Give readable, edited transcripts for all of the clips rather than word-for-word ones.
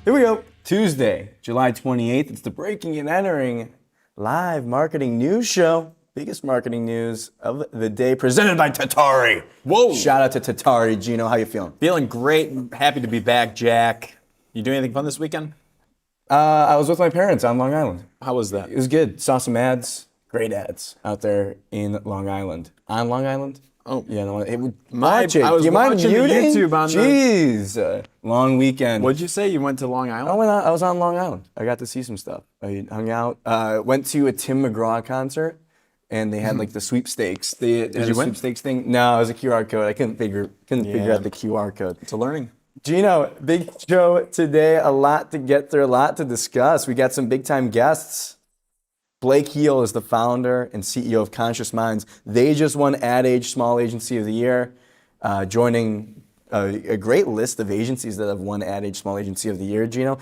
Here we go. Tuesday, July 28th. It's the Breaking and Entering live marketing news show. Biggest marketing news of the day, presented by Tatari. Whoa. Shout out to Tatari. Gino, how you feeling? Feeling great. Happy to be back, Jack. You doing anything fun this weekend? I was with my parents on Long Island. How was that? It was good. Saw some ads. Great ads out there in Long Island. On Long Island? Oh. Yeah, no, it would I watch it. was Do you mind watching the muting? YouTube on the- Jeez. Long weekend. What'd you say? You went to Long Island? I was on Long Island. I got to see some stuff. I hung out. Went to a Tim McGraw concert, and they had like the sweepstakes. They had you a win? sweepstakes thing. No, it was a QR code. I couldn't figure out the QR code. It's a learning. Gino, big show today. A lot to get through. A lot to discuss. We got some big time guests. Blake Heel is the founder and CEO of Conscious Minds. They just won Ad Age Small Agency of the Year, joining a great list of agencies that have won Ad Age Small Agency of the Year, Gino.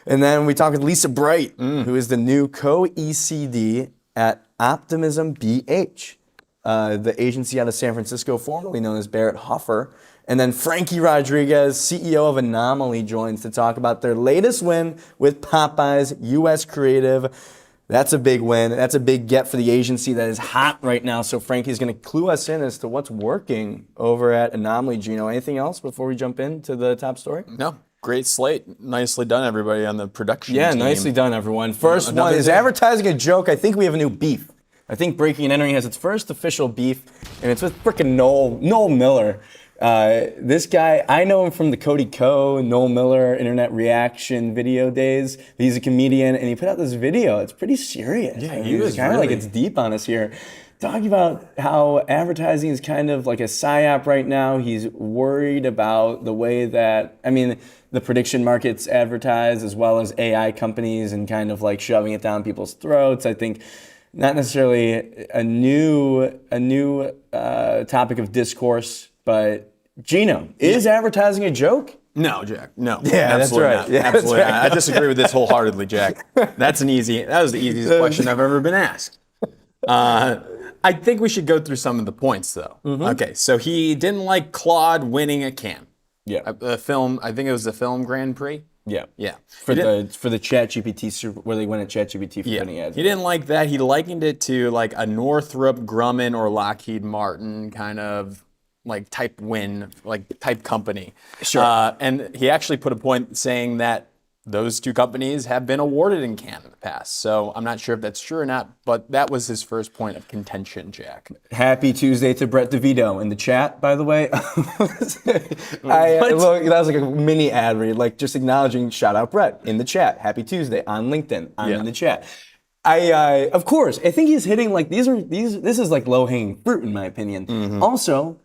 And then we talk with Lisa Bright, who is the new Co-ECD at Optimism BH, the agency out of San Francisco, formerly known as Barrett Hoffer. And then Franke Rodriguez, CEO of Anomaly, joins to talk about their latest win with Popeye's U.S. Creative. That's a big win. That's a big get for the agency that is hot right now. So Frankie's going to clue us in as to what's working over at Anomaly. Gino, anything else before we jump into the top story? No. Great slate. Nicely done, everybody, on the production team. Yeah, nicely done, everyone. First one is day. advertising a joke. I think we have a new beef. I think Breaking and Entering has its first official beef, and it's with frickin' Noel Miller. This guy, I know him from the Cody Co, Noel Miller internet reaction video days. He's a comedian, and he put out this video. It's pretty serious. Yeah, I mean, he was it's kind of like really- it's deep on us here. Talking about how advertising is kind of like a psyop right now. He's worried about the way that, the prediction markets advertise, as well as AI companies, and kind of like shoving it down people's throats. I think not necessarily a new topic of discourse, but Gino, is advertising a joke? No, Jack. No. Yeah, that's absolutely right. Not. Yeah, that's absolutely right. not. I disagree with this wholeheartedly, Jack. That was the easiest question I've ever been asked. I think we should go through some of the points, though. Okay, so he didn't like Claude winning a Cannes. Yeah. A film, I think it was the Film Grand Prix. Yeah. Yeah. For the ChatGPT, where they went at ChatGPT for putting ads. He didn't like that. He likened it to like a Northrop Grumman or Lockheed Martin kind of like type win, like type company. Sure. And he actually put a point saying that those two companies have been awarded in Cannes in the past. So I'm not sure if that's true or not, but that was his first point of contention, Jack. Happy Tuesday to Brett DeVito in the chat, by the way. That was like a mini ad read, like just acknowledging, shout out Brett in the chat. Happy Tuesday on LinkedIn. I'm in the chat. Of course, I think he's hitting like this is like low hanging fruit in my opinion. Also,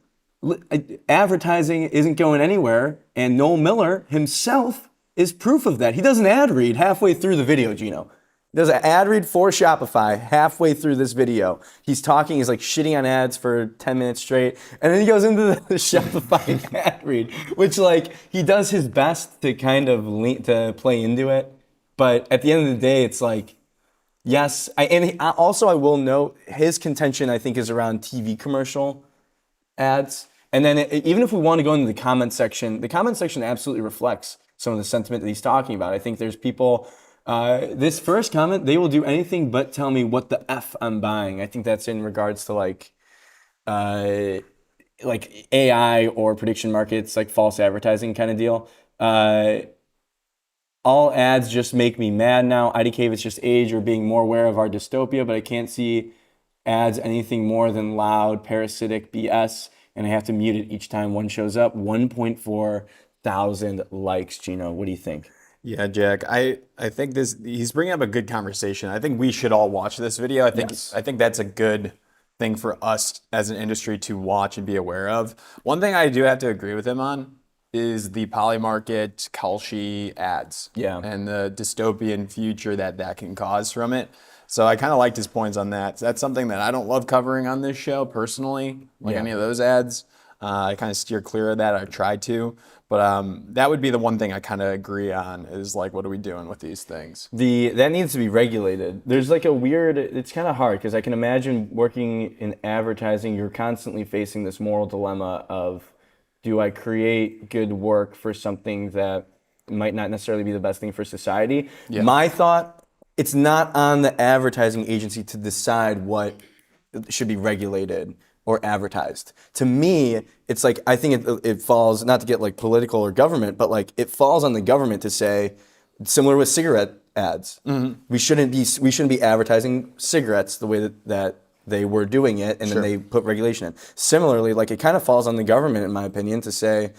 advertising isn't going anywhere, and Noel Miller himself is proof of that. He does an ad read halfway through the video, Gino. He does an ad read for Shopify halfway through this video. He's like shitting on ads for 10 minutes straight, and then he goes into the Shopify ad read, which like he does his best to kind of to play into it, but at the end of the day, it's like, yes. I will note his contention, I think, is around TV commercial ads. And then even if we want to go into the comment section absolutely reflects some of the sentiment that he's talking about. I think there's people, this first comment, they will do anything but tell me what the F I'm buying. I think that's in regards to like AI or prediction markets, like false advertising kind of deal. All ads just make me mad now. IDK, if it's just age or being more aware of our dystopia, but I can't see ads anything more than loud, parasitic BS, and I have to mute it each time one shows up. 1.4 thousand likes, Gino. What do you think? Yeah, Jack. I think he's bringing up a good conversation. I think we should all watch this video. I think that's a good thing for us as an industry to watch and be aware of. One thing I do have to agree with him on is the Polymarket Kalshi ads. Yeah. And the dystopian future that can cause from it. So I kind of liked his points on that. So that's something that I don't love covering on this show personally, any of those ads. I kind of steer clear of that. I try to. But that would be the one thing I kind of agree on is like, what are we doing with these things? That needs to be regulated. There's like a weird, it's kind of hard because I can imagine working in advertising, you're constantly facing this moral dilemma of, do I create good work for something that might not necessarily be the best thing for society. Yeah. My thought, it's not on the advertising agency to decide what should be regulated or advertised. To me, it's like, I think it falls, not to get like political or government, but like it falls on the government to say, similar with cigarette ads, we shouldn't be advertising cigarettes the way that they were doing it, and then they put regulation in. Similarly, like it kind of falls on the government, in my opinion, to say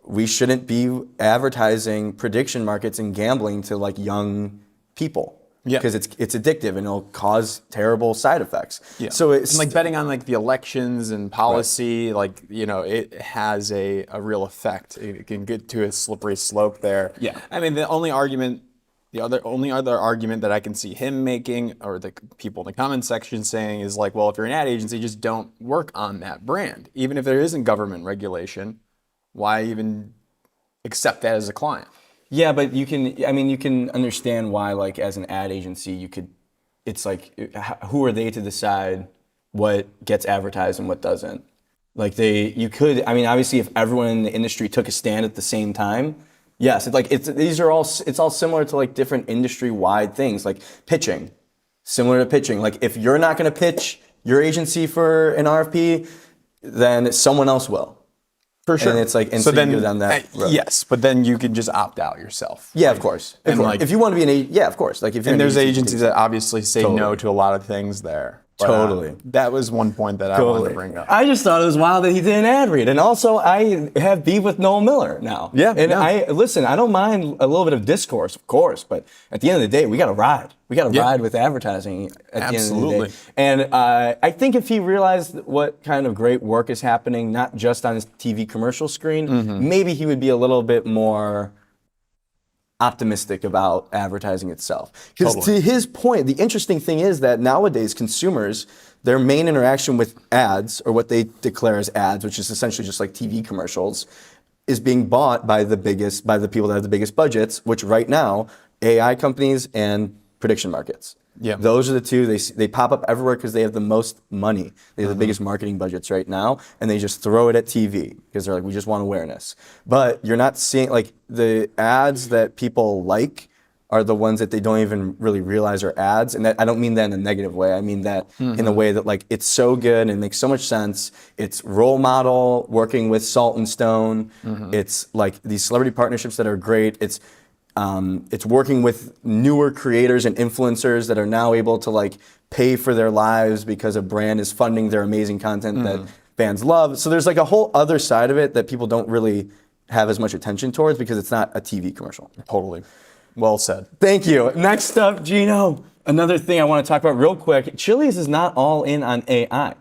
we shouldn't be advertising prediction markets and gambling to like young people. Yeah, because it's addictive and it'll cause terrible side effects. Yeah. So it's and like betting on like the elections and policy, like it has a real effect. It can get to a slippery slope there. Yeah. I mean, the only other argument that I can see him making, or the people in the comment section saying, is like, well, if you're an ad agency, just don't work on that brand, even if there isn't government regulation. Why even accept that as a client? Yeah, but you can understand why, like, as an ad agency, it's like, who are they to decide what gets advertised and what doesn't? Like, obviously, if everyone in the industry took a stand at the same time, yes, it's all similar to like different industry-wide things, like pitching, similar to pitching. Like, if you're not going to pitch your agency for an RFP, then someone else will. For sure. And it's like, so then you go down that road. Yes, but then you can just opt out yourself. Yeah, of course. Like, if you want to be an agent, yeah, of course. Like, if you're there's agencies that obviously say no to a lot of things there. But, that was one point that I wanted to bring up. I just thought it was wild that he did an ad read. And also, I have beef with Noel Miller now. Yeah. And I don't mind a little bit of discourse, of course, but at the end of the day, we got to ride. We got to ride with advertising at the end of the day. And I think if he realized what kind of great work is happening, not just on his TV commercial screen, maybe he would be a little bit more optimistic about advertising itself. Because to his point, the interesting thing is that nowadays consumers, their main interaction with ads, or what they declare as ads, which is essentially just like TV commercials, is being bought by the people that have the biggest budgets, which right now, AI companies and prediction markets. Yeah, those are the two. They pop up everywhere because they have the most money. They have the biggest marketing budgets right now, and they just throw it at TV because they're like, we just want awareness. But you're not seeing, like, the ads that people like are the ones that they don't even really realize are ads. And that, I don't mean that in a negative way. I mean that in a way that, like, it's so good and it makes so much sense. It's role model working with Salt and Stone. It's like these celebrity partnerships that are great. It's working with newer creators and influencers that are now able to like pay for their lives because a brand is funding their amazing content that fans love. So there's like a whole other side of it that people don't really have as much attention towards because it's not a TV commercial. Totally. Well said. Thank you. Next up, Gino. Another thing I want to talk about real quick. Chili's is not all in on AI.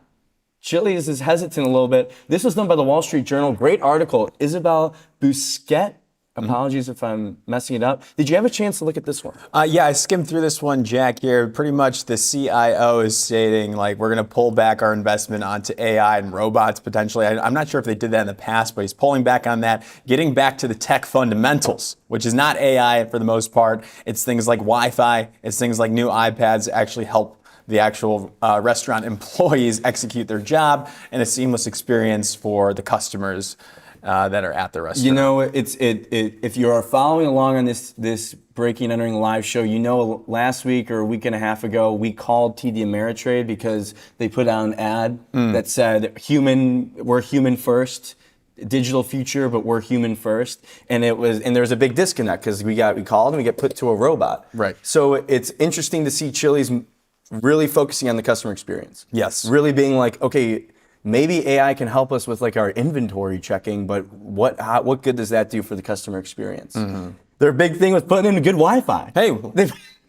Chili's is hesitant a little bit. This was done by the Wall Street Journal. Great article. Isabel Busquet. Apologies if I'm messing it up. Did you have a chance to look at this one? Yeah, I skimmed through this one, Jack, here. Pretty much the CIO is stating, like, we're going to pull back our investment onto AI and robots potentially. I'm not sure if they did that in the past, but he's pulling back on that, getting back to the tech fundamentals, which is not AI for the most part. It's things like Wi-Fi. It's things like new iPads that actually help the actual restaurant employees execute their job, and a seamless experience for the customers that are at the restaurant. You know, if you are following along on this Breaking and Entering live show, you know last week or a week and a half ago, we called TD Ameritrade because they put out an ad that said, we're human first, digital future, but we're human first. And there was a big disconnect because we called and we get put to a robot. Right. So it's interesting to see Chili's really focusing on the customer experience. Yes. Really being like, okay, maybe AI can help us with like our inventory checking, but what good does that do for the customer experience? Their big thing was putting in good Wi-Fi. Hey,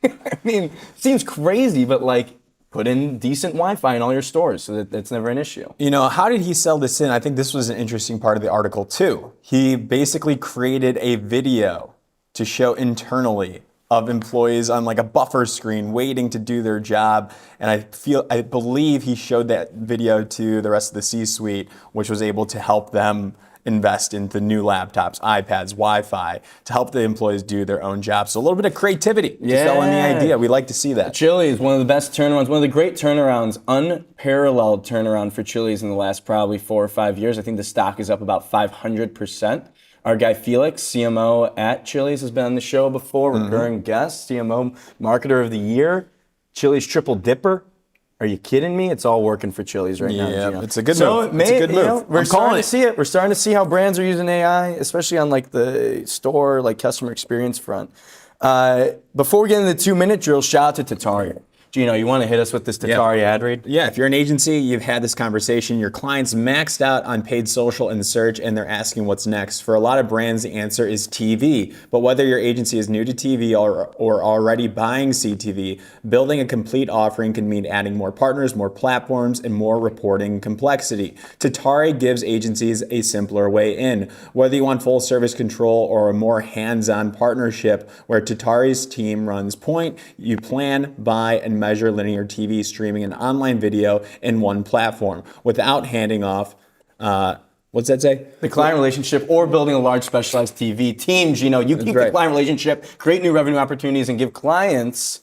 I mean, seems crazy, but like put in decent Wi-Fi in all your stores so that that's never an issue. You know, how did he sell this in? I think this was an interesting part of the article too. He basically created a video to show internally of employees on like a buffer screen waiting to do their job. And I believe he showed that video to the rest of the C-suite, which was able to help them invest into new laptops, iPads, Wi-Fi, to help the employees do their own jobs. So a little bit of creativity to sell in the idea. We like to see that. Chili's, one of the best turnarounds, one of the great turnarounds, unparalleled turnaround for Chili's in the last probably 4 or 5 years. I think the stock is up about 500%. Our guy Felix, CMO at Chili's, has been on the show before, recurring guest, CMO Marketer of the Year, Chili's Triple Dipper. Are you kidding me? It's all working for Chili's right now. Yeah, Gino. it's a good move. It's a good move. We're starting to see it. We're starting to see how brands are using AI, especially on like the store, like customer experience front. Before we get into the 2-minute drill, shout out to Tatari. Gino, you want to hit us with this Tatari ad read? Yeah, if you're an agency, you've had this conversation, your client's maxed out on paid social and search, and they're asking what's next. For a lot of brands, the answer is TV. But whether your agency is new to TV or already buying CTV, building a complete offering can mean adding more partners, more platforms, and more reporting complexity. Tatari gives agencies a simpler way in. Whether you want full service control or a more hands-on partnership where Tatari's team runs point, you plan, buy, and measure linear TV streaming and online video in one platform without handing off, what's that say? The client relationship or building a large specialized TV team. Gino, you keep the client relationship, create new revenue opportunities, and give clients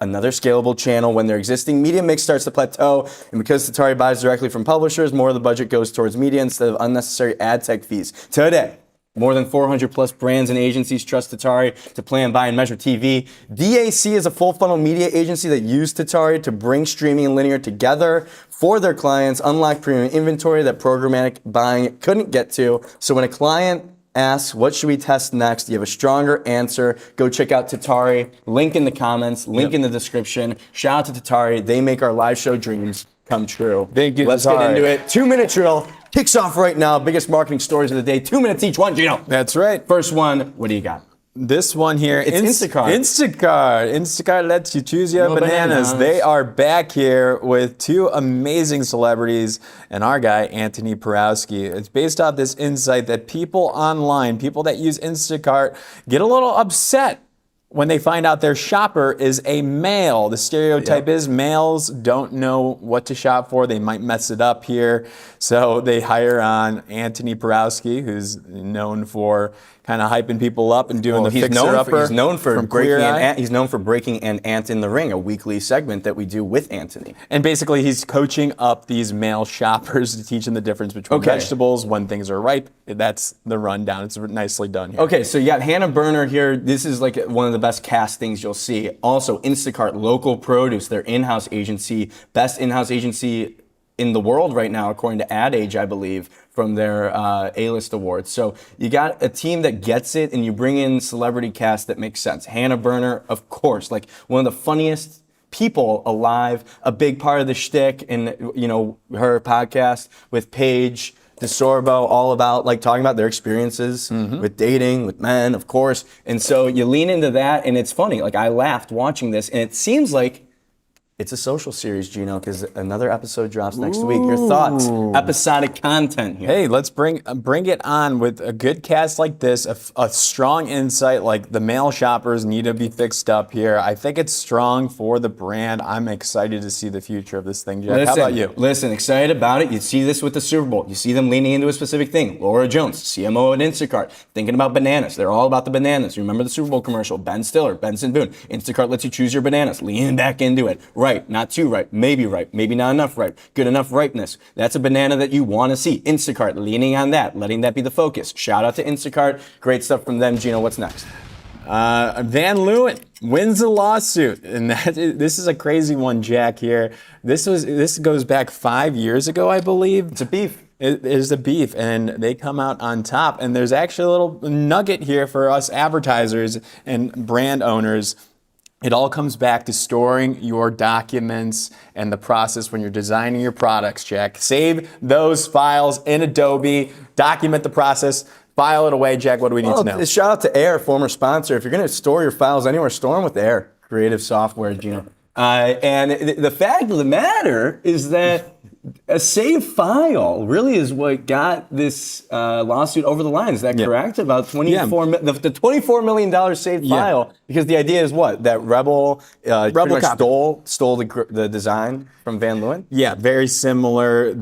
another scalable channel when their existing media mix starts to plateau. And because Tatari buys directly from publishers, more of the budget goes towards media instead of unnecessary ad tech fees. Today, more than 400 plus brands and agencies trust Tatari to plan, buy, and measure TV. DAC is a full funnel media agency that used Tatari to bring streaming and linear together for their clients, unlock premium inventory that programmatic buying couldn't get to. So when a client asks, what should we test next? You have a stronger answer. Go check out Tatari. Link in the comments, link in the description. Shout out to Tatari. They make our live show dreams come true. Thank you, Let's Tatari. get into it. 2-minute drill kicks off right now. Biggest marketing stories of the day. 2 minutes each one, Gino. That's right. First one, what do you got? This one here, It's Instacart. Instacart lets you choose your bananas. bananas. They are back here with 2 amazing celebrities and our guy, Anthony Porowski. It's based off this insight that people online, people that use Instacart, get a little upset when they find out their shopper is a male. The stereotype is males don't know what to shop for. They might mess it up here. So they hire on Anthony Porowski, who's known for kind of hyping people up and doing the fixer-upper. He's known for from breaking Queer Eye. he's known for breaking an ant in the ring, a weekly segment that we do with Anthony. And basically, he's coaching up these male shoppers to teach them the difference between vegetables when things are ripe. That's the rundown. It's nicely done here. Okay, so you got Hannah Berner here. This is like one of the best castings you'll see. Also, Instacart, local produce, their in-house agency, best in-house agency in the world right now, according to Ad Age, I believe, from their A-list awards. So you got a team that gets it, and you bring in celebrity cast that makes sense. Hannah Berner, of course, like one of the funniest people alive, a big part of the shtick in, you know, her podcast with Paige DeSorbo, all about like talking about their experiences with dating, with men, of course. And so you lean into that, and it's funny. Like, I laughed watching this, and it seems like it's a social series, Gino, because another episode drops next week. Your thoughts? Episodic content here. Hey, let's bring it on with a good cast like this, a strong insight like the male shoppers need to be fixed up here. I think it's strong for the brand. I'm excited to see the future of this thing, Jack. How about you? Listen, excited about it. You see this with the Super Bowl. You see them leaning into a specific thing. Laura Jones, CMO at Instacart, thinking about bananas. They're all about the bananas. You remember the Super Bowl commercial? Ben Stiller, Benson Boone. Instacart lets you choose your bananas. Leaning back into it. Right, not too ripe, maybe not enough ripe, good enough ripeness. That's a banana that you want to see. Instacart, leaning on that, letting that be the focus. Shout out to Instacart. Great stuff from them. Gino, what's next? Van Leeuwen wins the lawsuit, and this is a crazy one, Jack. Here, this goes back 5 years ago, I believe. It's a beef. It is the beef, and they come out on top. And there's actually a little nugget here for us advertisers and brand owners. It all comes back to storing your documents and the process when you're designing your products, Jack. Save those files in Adobe, document the process, file it away. Jack, what do we need to know? Shout out to Air, former sponsor. If you're going to store your files anywhere, store them with Air. Creative software, Gino. And the fact of the matter is that a saved file really is what got this lawsuit over the line. Is that correct? About the $24 million saved file, because the idea is what? That Rebel stole the design from Van Leeuwen? Yeah, very similar.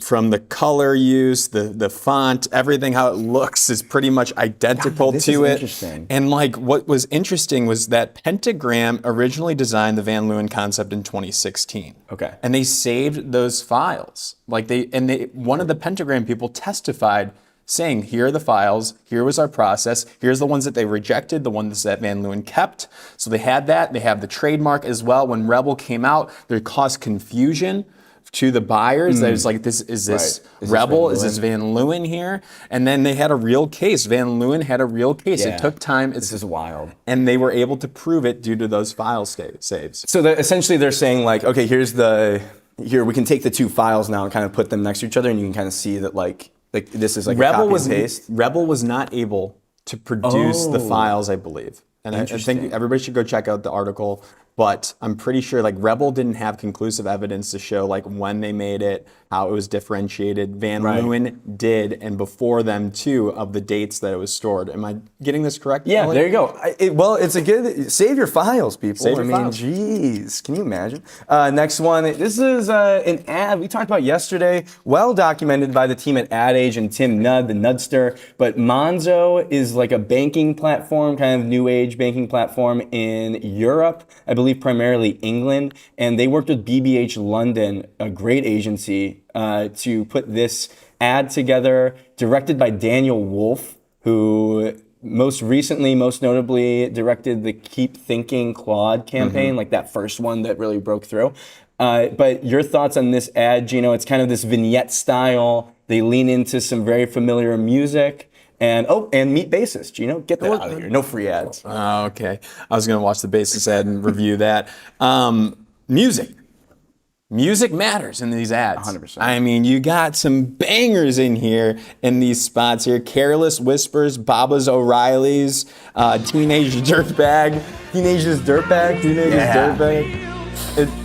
From the color use, the font, everything, how it looks is pretty much identical to it. Interesting. And like what was interesting was that Pentagram originally designed the Van Leeuwen concept in 2016. Okay. And they saved those files. One of the Pentagram people testified saying, here are the files, here was our process, here's the ones that they rejected, the ones that Van Leeuwen kept. So they had that. They have the trademark as well. When Rebel came out, they caused confusion to the buyers. There's like, is this Rebel? Is this Van Leeuwen here? And then they had a real case. Van Leeuwen had a real case. Yeah. It took time. This is wild. And they were able to prove it due to those file saves. So essentially they're saying like, okay, here we can take the two files now and kind of put them next to each other, and you can kind of see that like this is like Rebel a copy and paste. Rebel was not able to produce the files, I believe. And I think everybody should go check out the article. But I'm pretty sure like Rebel didn't have conclusive evidence to show like when they made it, how it was differentiated. Van Leeuwen did, and before them too, of the dates that it was stored. Am I getting this correct? Yeah, Ellie? there you go. It's a good, save your files, people. Save your files. Geez, can you imagine? Next one, this is an ad we talked about yesterday, well documented by the team at Ad Age and Tim Nudd, the Nudster. But Monzo is like a banking platform, kind of new age banking platform in Europe, I believe primarily England. And they worked with BBH London, a great agency, to put this ad together, directed by Daniel Wolf, who most notably directed the Keep Thinking Claude campaign, like that first one that really broke through. But your thoughts on this ad, Gino? It's kind of this vignette style. They lean into some very familiar music. And meet bassist, Gino. Get that out of here. No free ads. Oh, okay. I was going to watch the bassist ad and review that. Music. Music matters in these ads. 100%. I mean, you got some bangers in here in these spots here. Careless Whispers, Baba's O'Reilly's, Teenage Dirtbag. Teenager's Dirtbag? Dirtbag.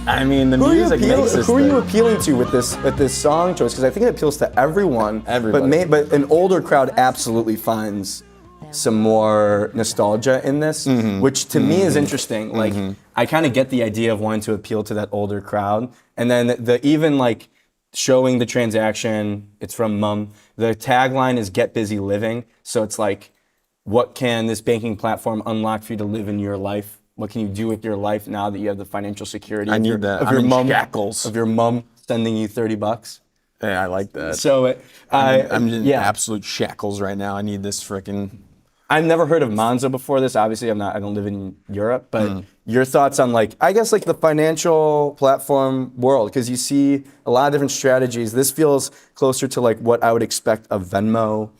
I mean, the music makes this Who are you appealing to with this song choice? Because I think it appeals to everyone. Everybody. But an older crowd absolutely finds some more nostalgia in this, which to me is interesting. Like, I kind of get the idea of wanting to appeal to that older crowd. And then even like showing the transaction, it's from Mum. The tagline is "Get Busy Living." So it's like, what can this banking platform unlock for you to live in your life? What can you do with your life now that you have the financial security I need that. of your mom, shackles. of your mom sending you $30? Yeah, I like that. So I'm in absolute shackles right now. I need this freaking. I've never heard of Monzo before this. Obviously, I don't live in Europe, but your thoughts on like, I guess like the financial platform world, because you see a lot of different strategies. This feels closer to like what I would expect a Venmo,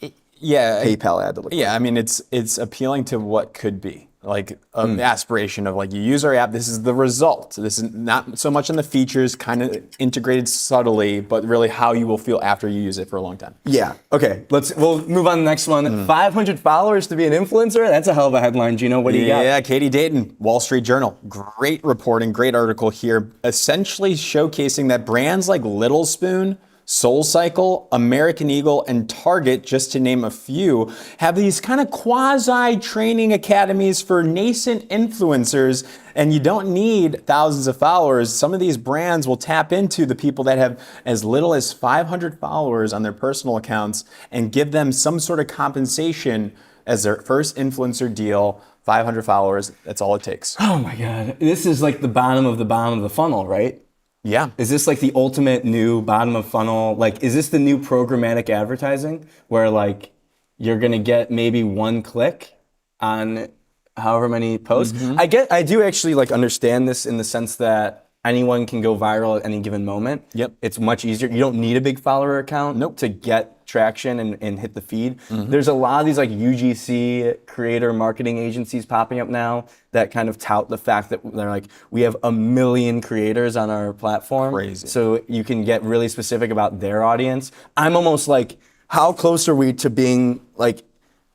PayPal ad to look like. Yeah, I mean, it's appealing to what could be. Like an aspiration of like, you use our app, this is the result. This is not so much in the features, kind of integrated subtly, but really how you will feel after you use it for a long time. Yeah. Okay. We'll move on to the next one. 500 followers to be an influencer. That's a hell of a headline, Gino. What do you got? Yeah, Katie Dayton, Wall Street Journal. Great reporting, great article here, essentially showcasing that brands like Little Spoon, SoulCycle, American Eagle, and Target, just to name a few, have these kind of quasi-training academies for nascent influencers, and you don't need thousands of followers. Some of these brands will tap into the people that have as little as 500 followers on their personal accounts and give them some sort of compensation as their first influencer deal. 500 followers, that's all it takes. Oh my God. This is like the bottom of the funnel, right? Yeah. Is this like the ultimate new bottom of funnel? Like, is this the new programmatic advertising where like you're gonna get maybe one click on however many posts? I do actually like understand this in the sense that anyone can go viral at any given moment. Yep. It's much easier. You don't need a big follower account to get traction and hit the feed. There's a lot of these like UGC creator marketing agencies popping up now that kind of tout the fact that they're like, we have 1 million creators on our platform. Crazy. So you can get really specific about their audience. I'm almost like, how close are we to being like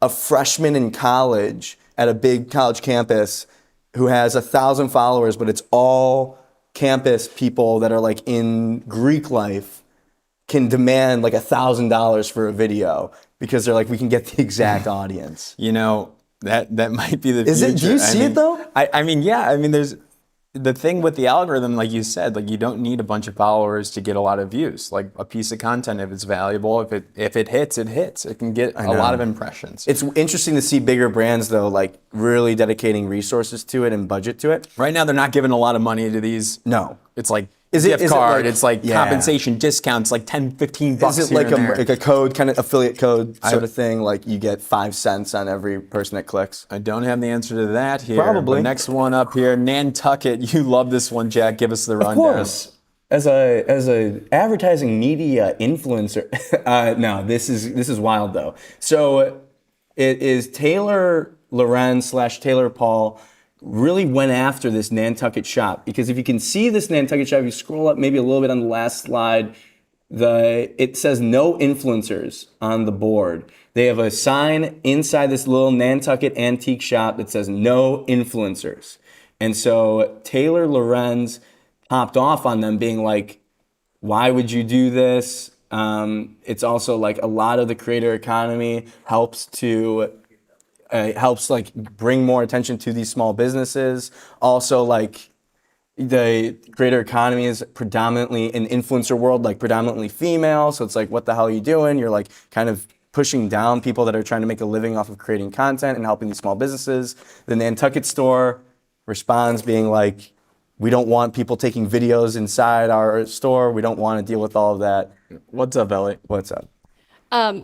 a freshman in college at a big college campus who has 1,000 followers, but it's all campus people that are like in Greek life can demand like $1,000 for a video because they're like, we can get the exact audience. You know, that might be the future. Is it? Do you see it though? I mean, yeah. I mean, there's the thing with the algorithm, like you said, like you don't need a bunch of followers to get a lot of views. Like a piece of content, if it's valuable, if it hits, it hits. It can get a lot of impressions. It's interesting to see bigger brands though, like really dedicating resources to it and budget to it. Right now, they're not giving a lot of money to these. No. It's like gift card. It's like compensation discounts, like 10, 15 bucks. Is it like a code, kind of affiliate code sort of thing? Like you get 5 cents on every person that clicks? I don't have the answer to that here. Probably. But next one up here, Nantucket. You love this one, Jack. Give us the rundown. Of course. As a advertising media influencer, no, this is wild though. So it is Taylor Lorenz / Taylor Paul really went after this Nantucket shop, because if you can see this Nantucket shop, if you scroll up maybe a little bit on the last slide, it says no influencers on the board. They have a sign inside this little Nantucket antique shop that says no influencers. And so Taylor Lorenz popped off on them being like, why would you do this? It's also like a lot of the creator economy helps like bring more attention to these small businesses. Also, like the creator economy is predominantly in influencer world, like predominantly female. So it's like, what the hell are you doing? You're like kind of pushing down people that are trying to make a living off of creating content and helping these small businesses. The Nantucket store responds being like, we don't want people taking videos inside our store. We don't want to deal with all of that. What's up, Ellie? What's up?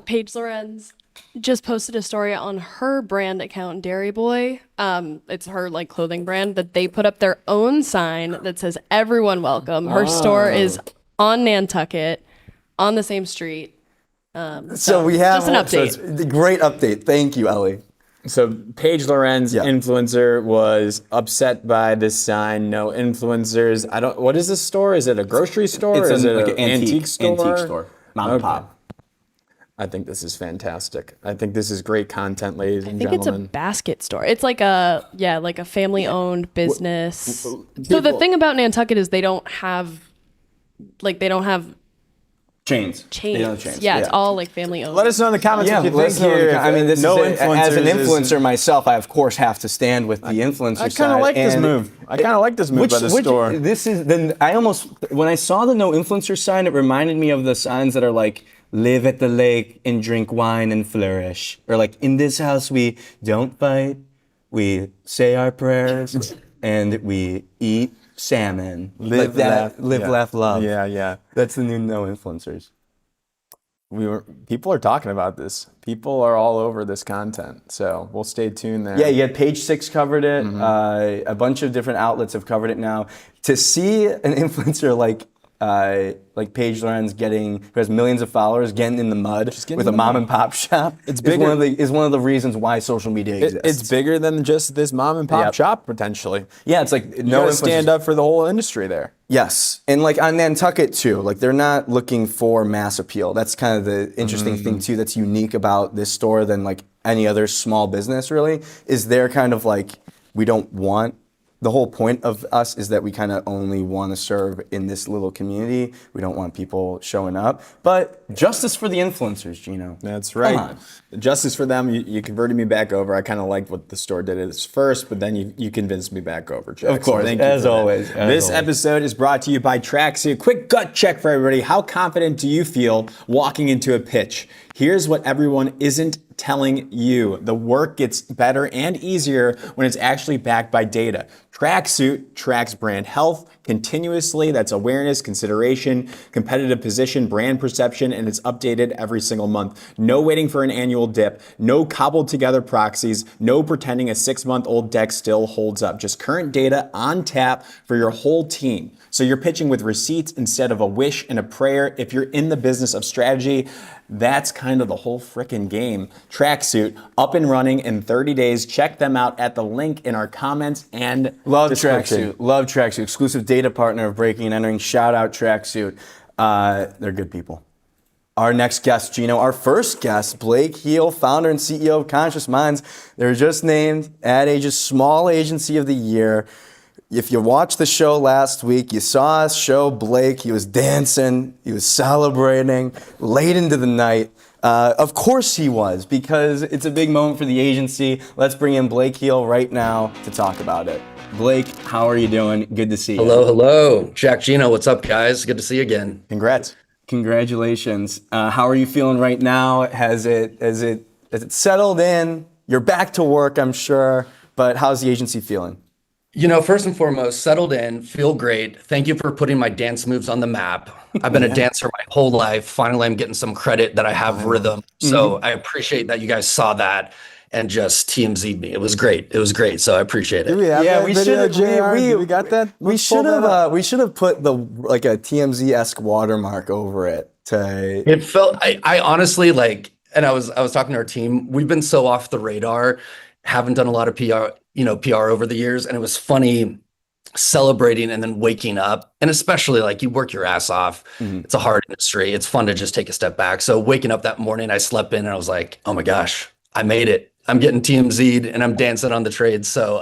Paige Lorenz just posted a story on her brand account, Dairy Boy. It's her like clothing brand, that they put up their own sign that says everyone welcome. Her store is on Nantucket, on the same street. So we have just an update. So it's a great update. Thank you, Ellie. So Paige Lorenz, influencer, was upset by this sign. No influencers. What is this store? Is it a grocery store? It's is it like an an antique store? Antique store. Mom and pop. I think this is fantastic. I think this is great content, ladies and I think gentlemen. it's a basket store. It's like a family-owned business. So the thing about Nantucket is they don't have Chains. chains. They don't have chains. Yeah, it's all like family-owned. Let us know in the comments what you let us think know. here. I mean, this no is as an influencers influencer myself, I of course have to stand with the influencer I side. kind of like this move. I kind of like this move by the store. This is then I almost when I saw the no influencer sign, it reminded me of the signs that are like live at the lake and drink wine and flourish, or like in this house we don't fight, we say our prayers, and we eat salmon. Live, laugh, love. Yeah. That's the new no influencers. People are talking about this. People are all over this content, so we'll stay tuned there. Yeah, you had Page Six covered it. A bunch of different outlets have covered it now. To see an influencer like Paige Lorenz who has millions of followers, getting in the mud with a mom and pop shop, is one of the reasons why social media exists. It's bigger than just this mom and pop shop potentially. Yeah, it's like no stand up for the whole industry there. Yes, and like on Nantucket too, like they're not looking for mass appeal. That's kind of the interesting thing too that's unique about this store than like any other small business really, is they're kind of like, we don't want, the whole point of us is that we kind of only want to serve in this little community. We don't want people showing up. But justice for the influencers, Gino. That's right. Come on. Justice for them. You converted me back over. I kind of liked what the store did at first, but then you convinced me back over, Jack. Of course, so thank you as always. This episode is brought to you by Tracksuit. Quick gut check for everybody. How confident do you feel walking into a pitch? Here's what everyone isn't telling you. The work gets better and easier when it's actually backed by data. Tracksuit tracks brand health continuously. That's awareness, consideration, competitive position, brand perception, and it's updated every single month. No waiting for an annual dip, no cobbled together proxies, no pretending a 6-month-old deck still holds up. Just current data on tap for your whole team. So you're pitching with receipts instead of a wish and a prayer. If you're in the business of strategy, that's kind of the whole frickin' game. Tracksuit, up and running in 30 days. Check them out at the link in our comments and Love description. Tracksuit. Love Tracksuit. Exclusive data partner of Breaking and Entering. Shout out Tracksuit. They're good people. Our next guest, Gino, our first guest, Blake Heel, founder and CEO of Conscious Minds. They were just named Ad Age's Small Agency of the Year. If you watched the show last week, you saw us show Blake. He was dancing, he was celebrating late into the night. Of course he was, because it's a big moment for the agency. Let's bring in Blake Heel right now to talk about it. Blake, how are you doing? Good to see you. Hello. Jack, Gino, what's up, guys? Good to see you again. Congrats. Congratulations. How are you feeling right now? Has it settled in? You're back to work, I'm sure, but how's the agency feeling? First and foremost, settled in, feel great. Thank you for putting my dance moves on the map. I've been a dancer my whole life. Finally, I'm getting some credit that I have rhythm. So I appreciate that you guys saw that and just TMZ'd me. It was great. It was great. So I appreciate Do we it. have Yeah, that we video, should JR? we Do we got that? we Let's pull should that up. have put the like a TMZ-esque watermark over it to It felt I honestly like, and I was talking to our team. We've been so off the radar, haven't done a lot of PR over the years, and it was funny celebrating and then waking up, and especially like you work your ass off. It's a hard industry. It's fun to just take a step back. So waking up that morning, I slept in and I was like, oh my gosh, I made it. I'm getting TMZ'd and I'm dancing on the trades. So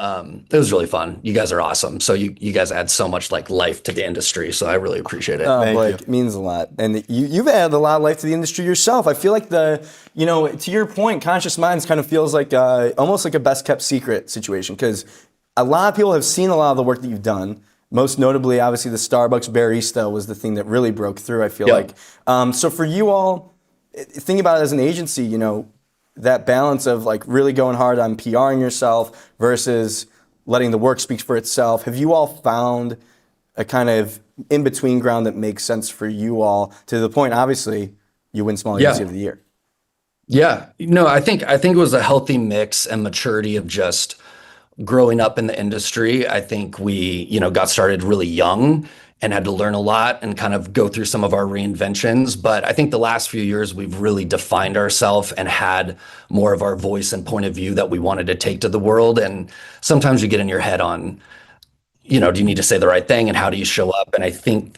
it was really fun. You guys are awesome. So you guys add so much like life to the industry. So I really appreciate it. Oh, Thank Blake, you. it means a lot. And you've added a lot of life to the industry yourself. I feel like to your point, Conscious Minds kind of feels like almost like a best kept secret situation because a lot of people have seen a lot of the work that you've done. Most notably, obviously, the Starbucks barista was the thing that really broke through, I feel Yeah. like. So for you all, think about it as an agency, that balance of like really going hard on PRing yourself versus letting the work speak for itself. Have you all found a kind of in-between ground that makes sense for you all to the point, obviously, you win Small Agency of the Year? Yeah. No, I think it was a healthy mix and maturity of just growing up in the industry. I think we, got started really young and had to learn a lot and kind of go through some of our reinventions. But I think the last few years we've really defined ourselves and had more of our voice and point of view that we wanted to take to the world. And sometimes you get in your head on, do you need to say the right thing and how do you show up? And I think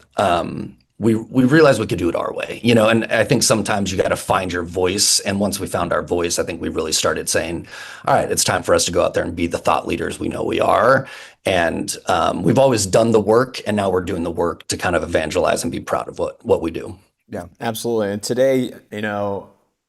we realized we could do it our way, and I think sometimes you got to find your voice. And once we found our voice, I think we really started saying, all right, it's time for us to go out there and be the thought leaders we know we are. And we've always done the work, and now we're doing the work to kind of evangelize and be proud of what we do. Yeah. Absolutely. And today,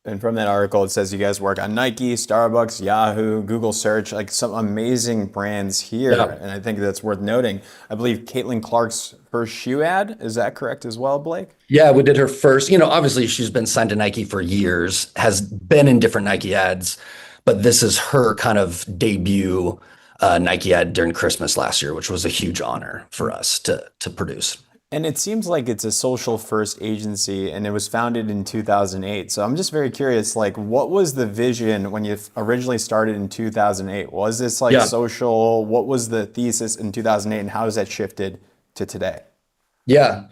and from that article, it says you guys work on Nike, Starbucks, Yahoo, Google Search, like some amazing brands here. Yeah. And I think that's worth noting. I believe Caitlin Clark's first shoe ad, is that correct as well, Blake? Yeah, we did her first. Obviously she's been signed to Nike for years, has been in different Nike ads, but this is her kind of debut Nike ad during Christmas last year, which was a huge honor for us to produce. And it seems like it's a social first agency and it was founded in 2008. So I'm just very curious, like what was the vision when you originally started in 2008? Was this like social? What was the thesis in 2008 and how has that shifted to today? Yeah.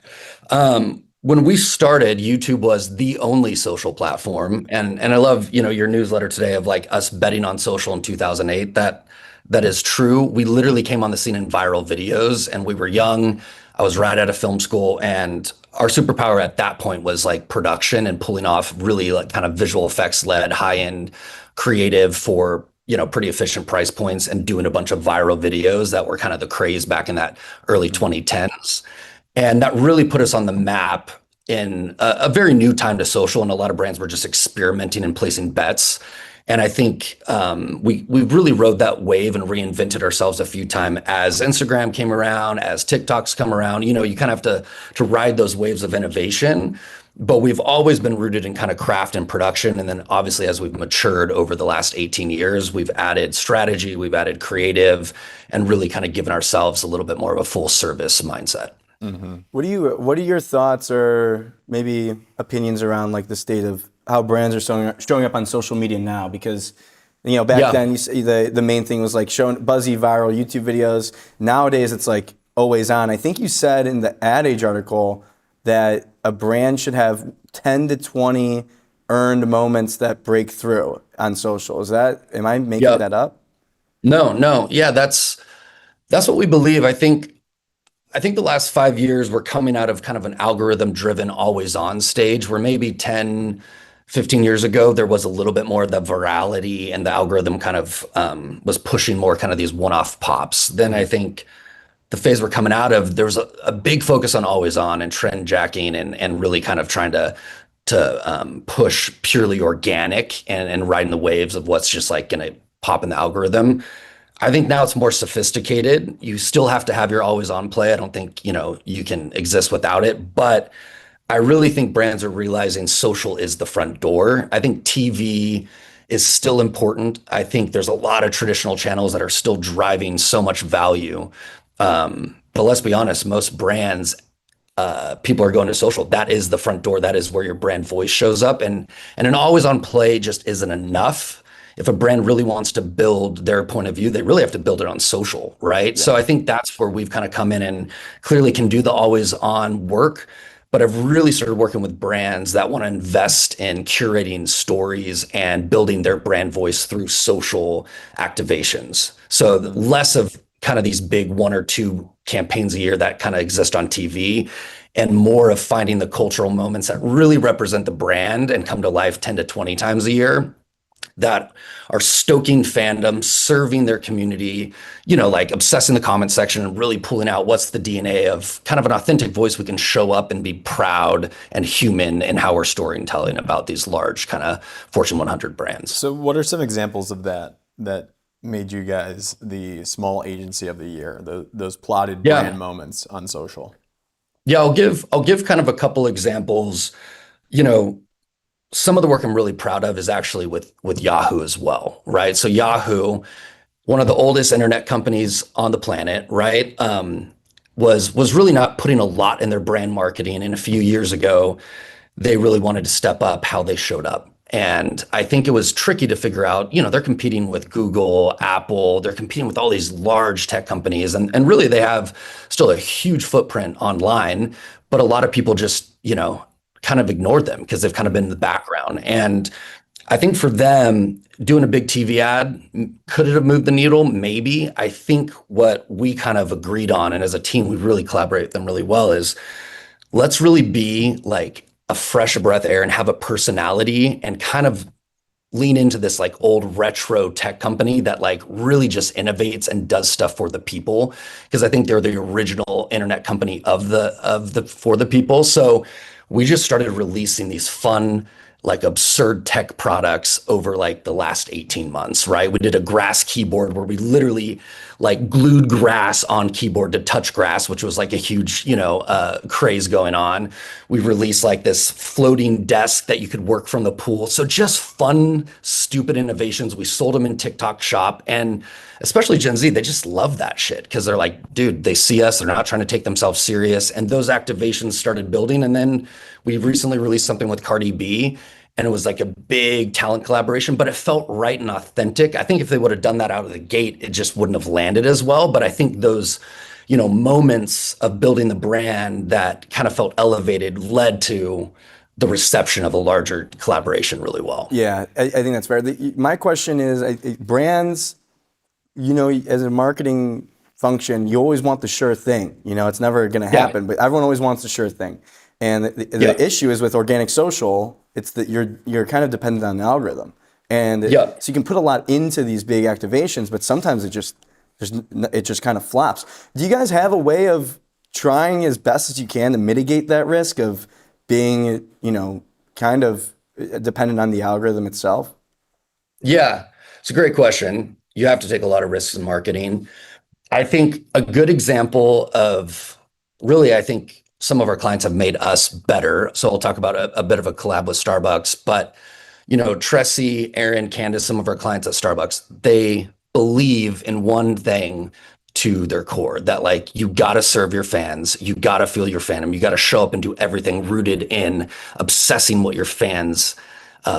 When we started, YouTube was the only social platform. And I love, your newsletter today of like us betting on social in 2008. That is true. We literally came on the scene in viral videos and we were young. I was right out of film school, and our superpower at that point was like production and pulling off really like kind of visual effects led high end creative for, pretty efficient price points and doing a bunch of viral videos that were kind of the craze back in that early 2010s. And that really put us on the map in a very new time to social. And a lot of brands were just experimenting and placing bets. And I think we really rode that wave and reinvented ourselves a few times as Instagram came around, as TikToks come around. You kind of have to ride those waves of innovation. But we've always been rooted in kind of craft and production. And then obviously, as we've matured over the last 18 years, we've added strategy, we've added creative, and really kind of given ourselves a little bit more of a full service mindset. What are your thoughts or maybe opinions around like the state of how brands are showing up on social media now? Because back then you say the main thing was like showing buzzy viral YouTube videos. Nowadays it's like always on. I think you said in the Ad Age article that a brand should have 10 to 20 earned moments that break through on social. Am I making that up? No. Yeah, that's what we believe. I think the last 5 years we're coming out of kind of an algorithm driven always on stage where maybe 10, 15 years ago, there was a little bit more of the virality and the algorithm kind of was pushing more kind of these one-off pops. Then I think the phase we're coming out of, there was a big focus on always on and trend jacking and really kind of trying to push purely organic and riding the waves of what's just like going to pop in the algorithm. I think now it's more sophisticated. You still have to have your always on play. I don't think, you can exist without it, but I really think brands are realizing social is the front door. I think TV is still important. I think there's a lot of traditional channels that are still driving so much value. But let's be honest, most brands, people are going to social. That is the front door. That is where your brand voice shows up. And an always on play just isn't enough. If a brand really wants to build their point of view, they really have to build it on social, right? So I think that's where we've kind of come in and clearly can do the always on work. But I've really started working with brands that want to invest in curating stories and building their brand voice through social activations. So less of kind of these big 1 or 2 campaigns a year that kind of exist on TV, and more of finding the cultural moments that really represent the brand and come to life 10 to 20 times a year, that are stoking fandom, serving their community, like obsessing the comment section and really pulling out what's the DNA of kind of an authentic voice we can show up and be proud and human in how we're storytelling about these large kind of Fortune 100 brands. So what are some examples of that made you guys the small agency of the year, those plotted brand moments on social? Yeah, I'll give kind of a couple examples. Some of the work I'm really proud of is actually with Yahoo as well, right? So Yahoo, one of the oldest internet companies on the planet, right, was really not putting a lot in their brand marketing. And a few years ago, they really wanted to step up how they showed up. And I think it was tricky to figure out, they're competing with Google, Apple, they're competing with all these large tech companies. And really they have still a huge footprint online, but a lot of people just, kind of ignored them because they've kind of been in the background. And I think for them, doing a big TV ad, could it have moved the needle? Maybe. I think what we kind of agreed on, and as a team, we really collaborate with them really well, is let's really be like a fresh breath of air and have a personality and kind of lean into this like old retro tech company that like really just innovates and does stuff for the people. Because I think they're the original internet company for the people. So we just started releasing these fun, like absurd tech products over like the last 18 months, right? We did a grass keyboard where we literally like glued grass on keyboard to touch grass, which was like a huge, craze going on. We released like this floating desk that you could work from the pool. So just fun, stupid innovations. We sold them in TikTok Shop, and especially Gen Z, they just love that shit because they're like, dude, they see us, they're not trying to take themselves serious. And those activations started building. And then we recently released something with Cardi B, and it was like a big talent collaboration, but it felt right and authentic. I think if they would have done that out of the gate, it just wouldn't have landed as well. But I think those, moments of building the brand that kind of felt elevated led to the reception of a larger collaboration really well. Yeah, I think that's fair. My question is, brands, as a marketing function, you always want the sure thing. It's never going to happen, but everyone always wants the sure thing. And the issue is with organic social, it's that you're kind of dependent on the algorithm. And so you can put a lot into these big activations, but sometimes it just kind of flops. Do you guys have a way of trying as best as you can to mitigate that risk of being, kind of dependent on the algorithm itself? Yeah, it's a great question. You have to take a lot of risks in marketing. I think a good example of really, I think some of our clients have made us better. So I'll talk about a bit of a collab with Starbucks, but Tressie, Aaron, Candace, some of our clients at Starbucks, they believe in one thing to their core, that like, you got to serve your fans, you got to feel your fandom, you got to show up and do everything rooted in obsessing what your fans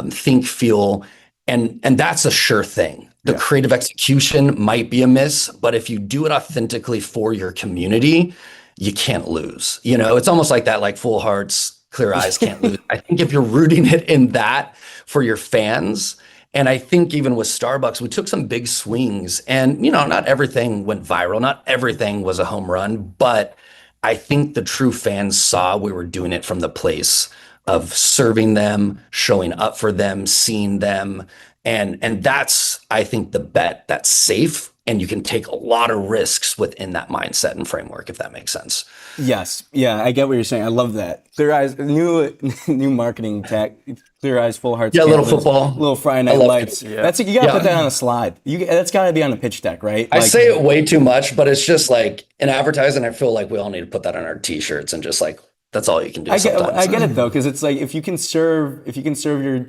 think, feel, and that's a sure thing. The creative execution might be a miss, but if you do it authentically for your community, you can't lose. It's almost like that, like full hearts, clear eyes can't lose. I think if you're rooting it in that for your fans, and I think even with Starbucks, we took some big swings, and not everything went viral, not everything was a home run, but I think the true fans saw we were doing it from the place of serving them, showing up for them, seeing them, and that's, I think, the bet that's safe. And you can take a lot of risks within that mindset and framework, if that makes sense. Yes. Yeah, I get what you're saying. I love that. Clear eyes, new marketing tech, clear eyes, full hearts. Yeah, little football. Little Friday Night Lights. Yeah. You got to put that on a slide. That's got to be on a pitch deck, right? I say it way too much, but it's just like in advertising, I feel like we all need to put that on our t-shirts and just like that's all you can do I sometimes. get it though, because it's like if you can serve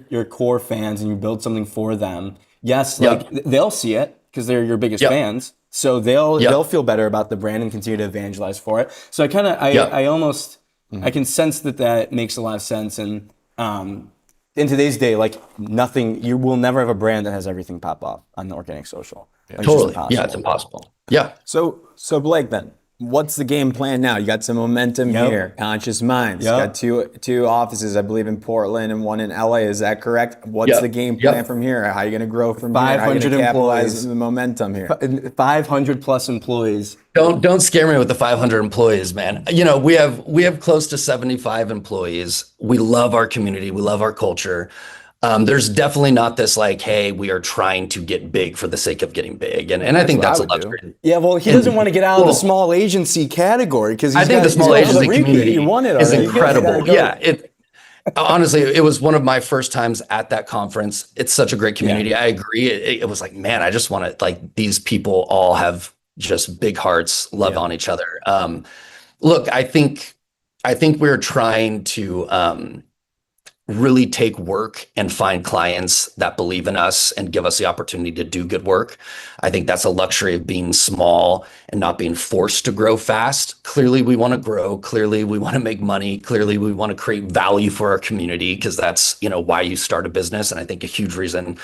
your core fans and you build something for them, yes, like Yep. they'll see it because they're your biggest Yep. fans, so they'll Yep. feel better about the brand and continue to evangelize for it. So I kind of Yep. I almost I can sense that makes a lot of sense. And in today's day, like nothing, you will never have a brand that has everything pop off on the organic social. Like, it's just Totally. impossible. Yeah, it's impossible. Yeah. So Blake, then what's the game plan now? You got some momentum Yep. here. Conscious Minds. Yep. You got two offices, I believe, in Portland and one in LA. Is that correct? What's Yep. the game plan Yep. from here? How are you going to grow from here? How are you 500 going to capitalize employees. on the momentum here? 500 plus employees. Don't scare me with the 500 employees, man. You know, we have close to 75 employees. We love our community. We love our culture. There's definitely not this like, hey, we are trying to get big for the sake of getting big. And I think that's a what I would do. luxury. Yeah, well, he doesn't want to get out of the Well, small agency category because I think the small agency community You won it is already. incredible. Yeah, honestly, it was one of my first times at that conference. It's such a great community. I agree. It was like, man, I just want to like these people all have just big hearts, love on each other. Look, I think we're trying to really take work and find clients that believe in us and give us the opportunity to do good work. I think that's a luxury of being small and not being forced to grow fast. Clearly, we want to grow. Clearly, we want to make money. Clearly, we want to create value for our community because that's, you know, why you start a business. And I think a huge reason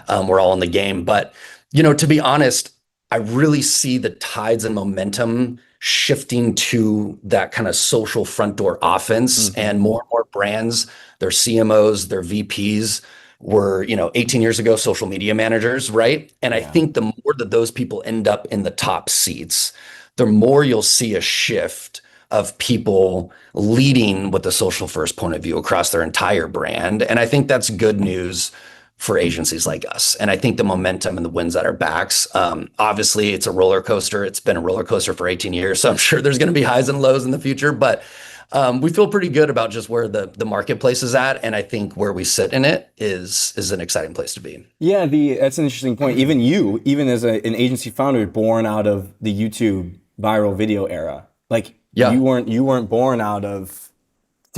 we're all in the game. But, you know, to be honest, I really see the tides and momentum shifting to that kind of social front door offense, and more brands, their CMOs, their VPs were, you know, 18 years ago, social media managers, right? And I think the more that those people end up in the top seats, the more you'll see a shift of people leading with a social first point of view across their entire brand. And I think that's good news for agencies like us. And I think the momentum and the winds at our backs, obviously it's a roller coaster. It's been a roller coaster for 18 years. So I'm sure there's going to be highs and lows in the future, but we feel pretty good about just where the marketplace is at. And I think where we sit in it is an exciting place to be. Yeah, that's an interesting point. Even as an agency founder, born out of the YouTube viral video era, like you weren't born out of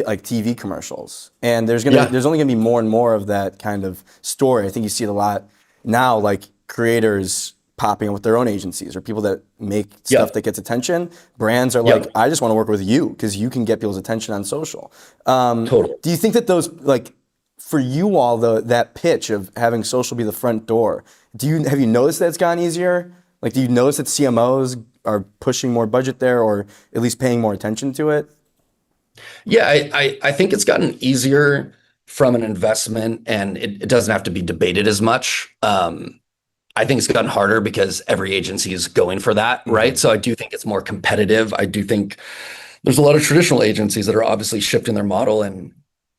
like TV commercials, and there's only gonna be more and more of that kind of story. I think you see it a lot now, like creators popping up with their own agencies or people that make stuff that gets attention. Brands are like, I just want to work with you because you can get people's attention on social. Totally. Do you think that those, like, for you all, that pitch of having social be the front door, have you noticed that it's gotten easier? Like, do you notice that CMOs are pushing more budget there, or at least paying more attention to it? Yeah, I think it's gotten easier from an investment, and it doesn't have to be debated as much. I think it's gotten harder because every agency is going for that, right? So I do think it's more competitive. I do think there's a lot of traditional agencies that are obviously shifting their model, and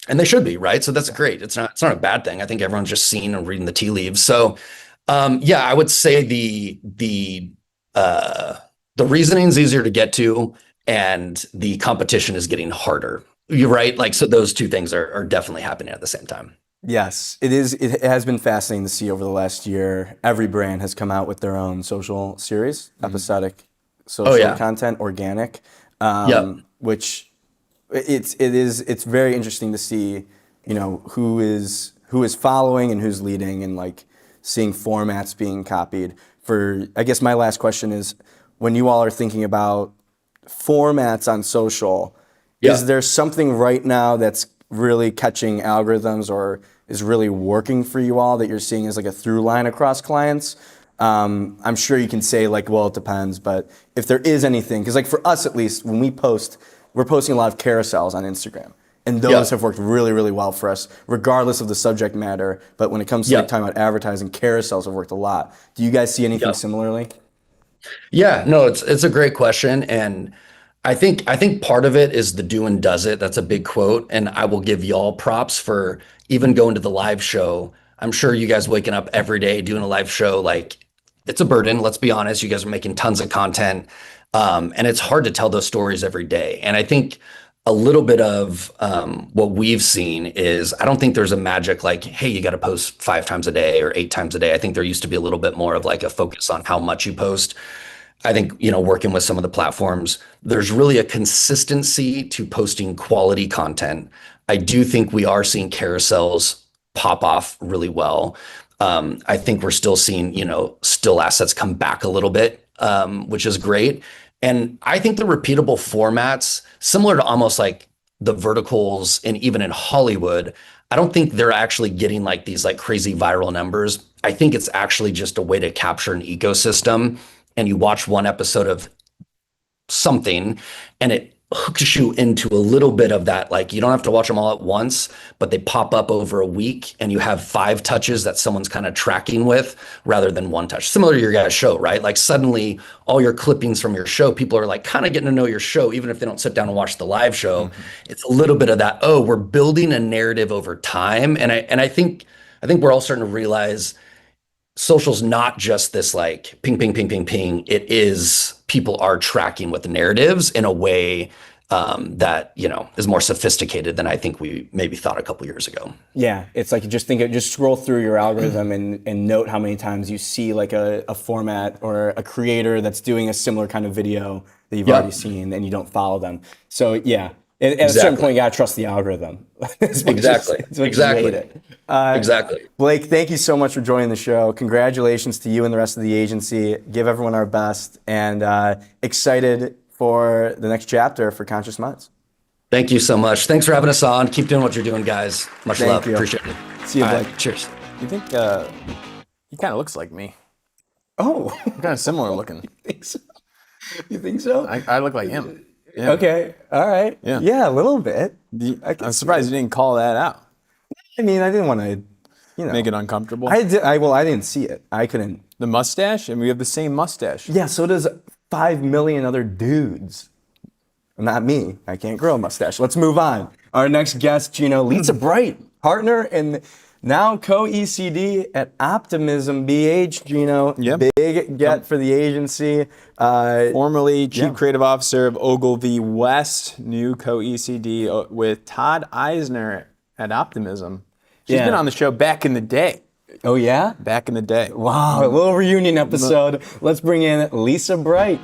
they should be, right? So that's great. It's not a bad thing. I think everyone's just seeing and reading the tea leaves. So yeah, I would say the reasoning is easier to get to, and the competition is getting harder. You're right. Like, so those two things are definitely happening at the same time. Yes, it is. It has been fascinating to see over the last year. Every brand has come out with their own social series, episodic social content, organic, which it's very interesting to see, you know, who is following and who's leading, and like seeing formats being copied. I guess my last question is, when you all are thinking about formats on social, is there something right now that's really catching algorithms or is really working for you all that you're seeing as like a through line across clients? I'm sure you can say like, well, it depends, but if there is anything, because like for us at least, when we post, we're posting a lot of carousels on Instagram, and those have worked really, really well for us, regardless of the subject matter. But when it comes to like talking about advertising, carousels have worked a lot. Do you guys see anything similarly? Yeah, no, it's a great question. And I think part of it is the do and does it. That's a big quote. And I will give y'all props for even going to the live show. I'm sure you guys waking up every day doing a live show, like it's a burden. Let's be honest. You guys are making tons of content. And it's hard to tell those stories every day. And I think a little bit of what we've seen is, I don't think there's a magic like, hey, you got to post 5 times a day or 8 times a day. I think there used to be a little bit more of like a focus on how much you post. I think, working with some of the platforms, there's really a consistency to posting quality content. I do think we are seeing carousels pop off really well. I think we're still seeing, still assets come back a little bit, which is great. And I think the repeatable formats, similar to almost like the verticals and even in Hollywood, I don't think they're actually getting like these like crazy viral numbers. I think it's actually just a way to capture an ecosystem, and you watch one episode of something and it hooks you into a little bit of that. Like, you don't have to watch them all at once, but they pop up over a week and you have 5 touches that someone's kind of tracking with rather than 1 touch. Similar to your guys' show, right? Like, suddenly all your clippings from your show, people are like kind of getting to know your show, even if they don't sit down and watch the live show. It's a little bit of that, oh, we're building a narrative over time. And I think we're all starting to realize social's not just this like ping, ping, ping, ping, ping. It is, people are tracking with narratives in a way that, is more sophisticated than I think we maybe thought a couple years ago. Yeah, it's like you just scroll through your algorithm and note how many times you see like a format or a creator that's doing a similar kind of video that you've already seen, and you don't follow them. So yeah, at a certain point, you gotta trust the algorithm. Exactly. Exactly. Blake, thank you so much for joining the show. Congratulations to you and the rest of the agency. Give everyone our best, and excited for the next chapter for Conscious Minds. Thank you so much. Thanks for having us on. Keep doing what you're doing, guys. Much love. You. Appreciate it. See you, Blake. Cheers. You think he kind of looks like me? Oh, Kind of similar looking. You think so? I look like him. Yeah. Okay. All right. Yeah. A little bit. I'm surprised you didn't call that out. I mean, I didn't want to, Make it uncomfortable. I didn't see it. I couldn't. The mustache, and we have the same mustache. Yeah. So does 5 million other dudes. Not me. I can't grow a mustache. Let's move on. Our next guest, Gino, Lisa Bright, partner and now Co-ECD at Optimism BH. Gino, big get for the agency. Formerly Chief Creative Officer of Ogilvy West, new Co-ECD with Todd Eisner at Optimism. She's been on the show back in the day. Oh, yeah? Back in the day. Wow, a little reunion episode. Let's bring in Lisa Bright.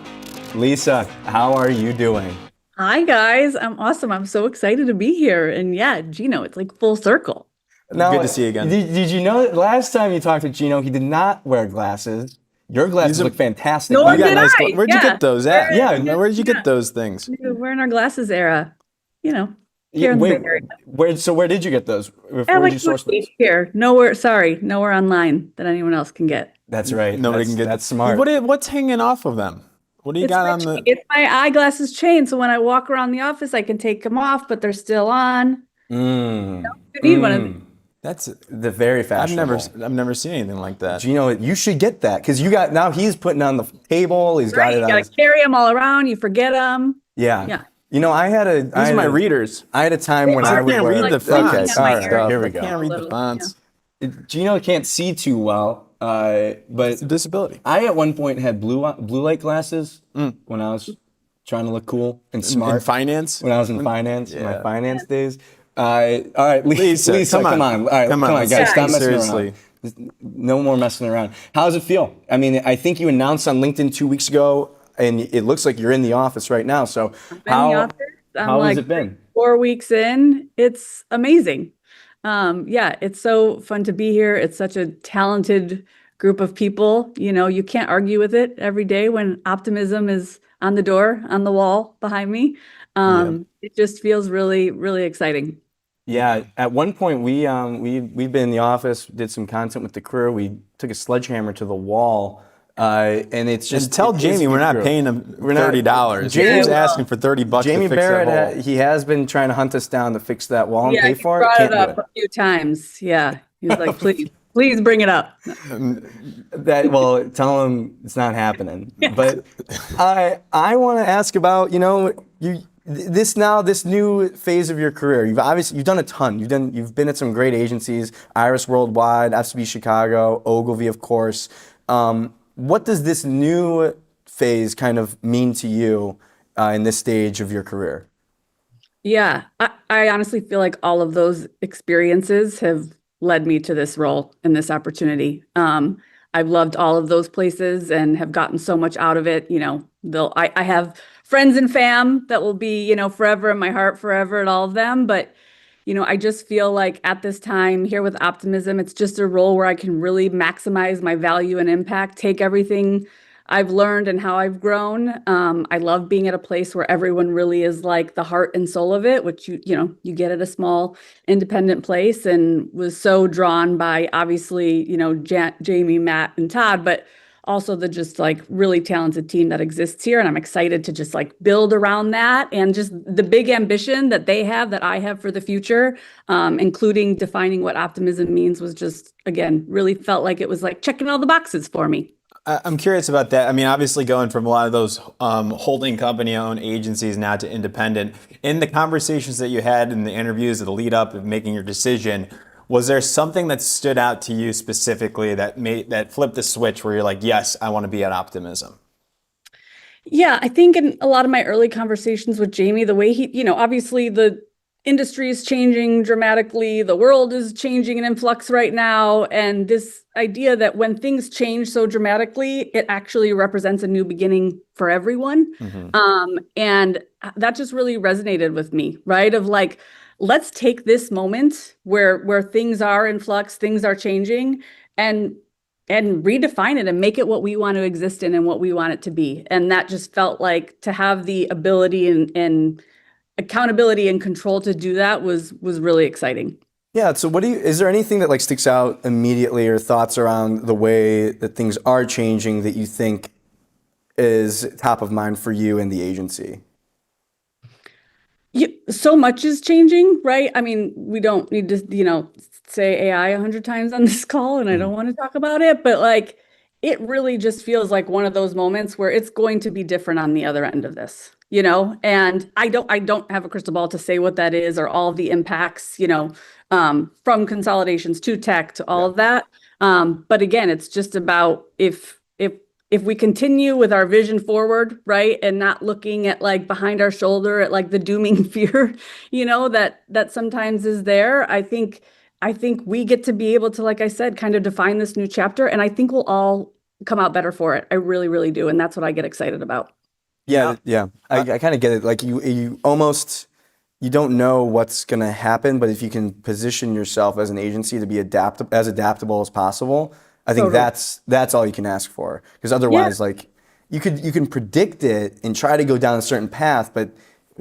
Lisa, how are you doing? Hi, guys. I'm awesome. I'm so excited to be here. And yeah, Gino, it's like full circle. Now, good to see you again. Did you know that last time you talked to Gino, he did not wear glasses? Your glasses look fantastic. No, You got did nice I? Where'd you get those at? Yeah. Where'd you get those things? We're in our glasses era, here in the Bay Area. Where did you get those? Where I did like you source those? here. Nowhere online that anyone else can get. That's right. Nobody can get. That's smart. What's hanging off of them? What do you got on the? It's my eyeglasses chain, so when I walk around the office, I can take them off, but they're still on. You need one of them. That's the very fashionable. I've never seen anything like that. Gino, you should get that because now he's putting it on the table. He's got it on. You gotta carry them all around. You forget them. Yeah. Yeah. These are my readers. I had a time when I would can't wear. read the fonts. Okay, all right, here we I go. can't read the fonts. Gino can't see too well, but It's a disability. I at one point had blue light glasses when I was trying to look cool and smart. In finance? When I was in finance, in my finance days. All right, Lisa, come on. All right, come on, guys, stop messing Seriously. around. No more messing around. How does it feel? I mean, I think you announced on LinkedIn 2 weeks ago, and it looks like you're in the office right now. So how has it been? 4 weeks in. It's amazing. It's so fun to be here. It's such a talented group of people. You can't argue with it every day when Optimism is on the door, on the wall behind me. It just feels really, really exciting. Yeah, at one point we've been in the office, did some content with the crew. We took a sledgehammer to the wall, and it's just tell Jamie we're not paying him $30. Jamie's asking for $30 Jamie to fix that Barrett, wall. he has been trying to hunt us down to fix that wall and pay for it. Brought Can't it do up a few times. Yeah, he was like, please bring it up. Tell him it's not happening. But I want to ask about this new phase of your career. You've done a ton. You've been at some great agencies, Iris Worldwide, FCB Chicago, Ogilvy, of course. What does this new phase kind of mean to you in this stage of your career? Yeah, I honestly feel like all of those experiences have led me to this role and this opportunity. I've loved all of those places and have gotten so much out of it. I have friends and fam that will be, forever in my heart, forever at all of them. But, I just feel like at this time here with Optimism, it's just a role where I can really maximize my value and impact, take everything I've learned and how I've grown. I love being at a place where everyone really is like the heart and soul of it, which you get at a small independent place, and was so drawn by obviously, Jamie, Matt, and Todd, but also the just like really talented team that exists here. And I'm excited to just like build around that and just the big ambition that they have, that I have for the future, including defining what optimism means, was just, again, really felt like it was like checking all the boxes for me. I'm curious about that. I mean, obviously going from a lot of those holding company-owned agencies now to independent. In the conversations that you had in the interviews of the lead up of making your decision, was there something that stood out to you specifically that flipped the switch where you're like, yes, I want to be at Optimism? Yeah, I think in a lot of my early conversations with Jamie, the way he, obviously the industry is changing dramatically, the world is changing in influx right now, and this idea that when things change so dramatically, it actually represents a new beginning for everyone. And that just really resonated with me, right? Of like, let's take this moment where things are in flux, things are changing, and redefine it and make it what we want to exist in and what we want it to be. And that just felt like to have the ability and accountability and control to do that was really exciting. Yeah. So is there anything that like sticks out immediately, or thoughts around the way that things are changing that you think is top of mind for you and the agency? So much is changing, right? I mean, we don't need to, say AI 100 times on this call, and I don't want to talk about it, but like, it really just feels like one of those moments where it's going to be different on the other end of this, and I don't have a crystal ball to say what that is or all of the impacts, from consolidations to tech to all of that. But again, it's just about if we continue with our vision forward, right, and not looking at like behind our shoulder at like the dooming fear, that sometimes is there. I think we get to be able to, like I said, kind of define this new chapter, and I think we'll all come out better for it. I really, really do, and that's what I get excited about. Yeah. I kind of get it. Like you almost, you don't know what's going to happen, but if you can position yourself as an agency to be as adaptable as possible, I think that's all you can ask for. Because otherwise, like you can predict it and try to go down a certain path, but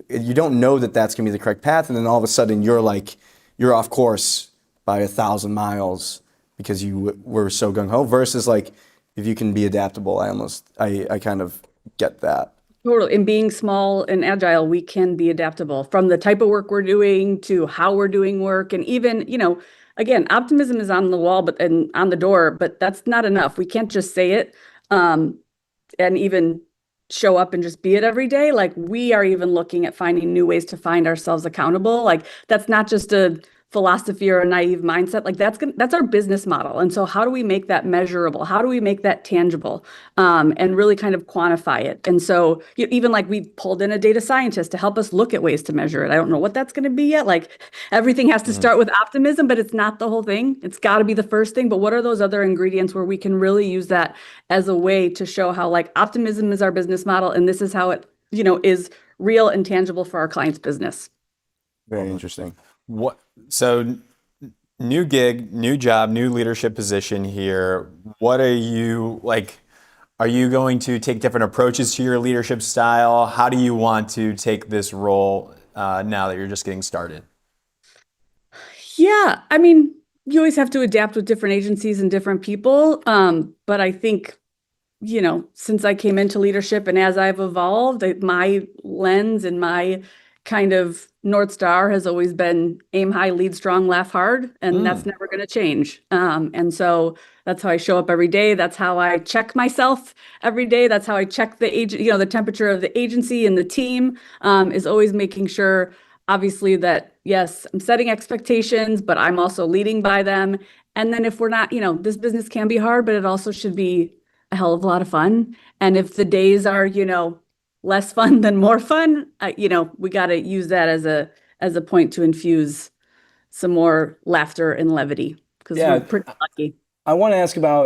you don't know that that's going to be the correct path, and then all of a sudden you're off course by 1,000 miles because you were so gung ho. Versus like if you can be adaptable, I kind of get that. Totally. And being small and agile, we can be adaptable from the type of work we're doing to how we're doing work. And even, again, optimism is on the wall, and on the door, but that's not enough. We can't just say it, and even show up and just be it every day. Like, we are even looking at finding new ways to find ourselves accountable. Like, that's not just a philosophy or a naive mindset. Like, that's our business model. And so how do we make that measurable? How do we make that tangible, and really kind of quantify it? And so even like we pulled in a data scientist to help us look at ways to measure it. I don't know what that's going to be yet. Like, everything has to start with optimism, but it's not the whole thing. It's got to be the first thing. But what are those other ingredients where we can really use that as a way to show how like optimism is our business model, and this is how it, is real and tangible for our client's business. Very interesting. So new gig, new job, new leadership position here. What are you like? Are you going to take different approaches to your leadership style? How do you want to take this role now that you're just getting started? Yeah, I mean, you always have to adapt with different agencies and different people. But I think, since I came into leadership and as I've evolved, my lens and my kind of North Star has always been aim high, lead strong, laugh hard, and that's never going to change. And so that's how I show up every day. That's how I check myself every day. That's how I check the agent, the temperature of the agency and the team, is always making sure, obviously, that yes, I'm setting expectations, but I'm also leading by them. And then if we're not, this business can be hard, but it also should be a hell of a lot of fun. And if the days are, less fun than more fun, we got to use that as a point to infuse some more laughter and levity, because we're pretty lucky. I want to ask about,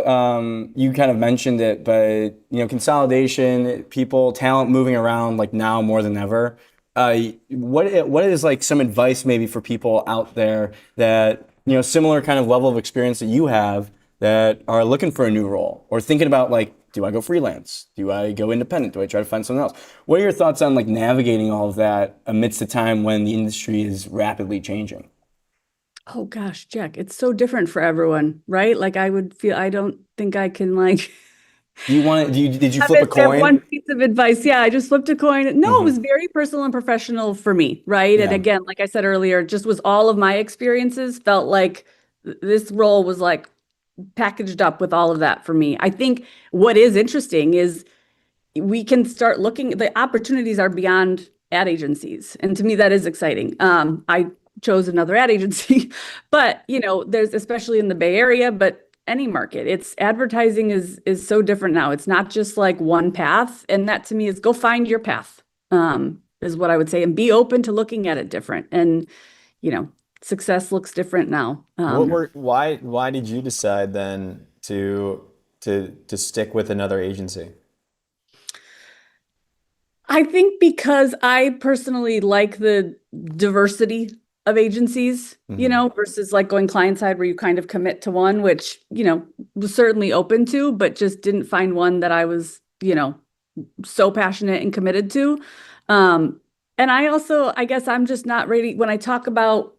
you kind of mentioned it, but consolidation, people, talent moving around like now more than ever. What is like some advice maybe for people out there that, similar kind of level of experience that you have that are looking for a new role or thinking about like, do I go freelance? Do I go independent? Do I try to find something else? What are your thoughts on like navigating all of that amidst a time when the industry is rapidly changing? Oh gosh, Jack, it's so different for everyone, right? Like I don't think I can like Do you want to, did you have flip a have one coin? piece of advice. Yeah, I just flipped a coin. No, it was very personal and professional for me, right? And Yeah. again, like I said earlier, just was all of my experiences felt like this role was like packaged up with all of that for me. I think what is interesting is we can start looking, the opportunities are beyond ad agencies. And to me, that is exciting. I chose another ad agency, but there's especially in the Bay Area, but any market, it's advertising is so different now. It's not just like one path. And that to me is go find your path, is what I would say, and be open to looking at it different. And, success looks different now. Why did you decide then to stick with another agency? I think because I personally like the diversity of agencies, versus like going client side where you kind of commit to one, which, was certainly open to, but just didn't find one that I was, so passionate and committed to. And I guess I'm just not ready when I talk about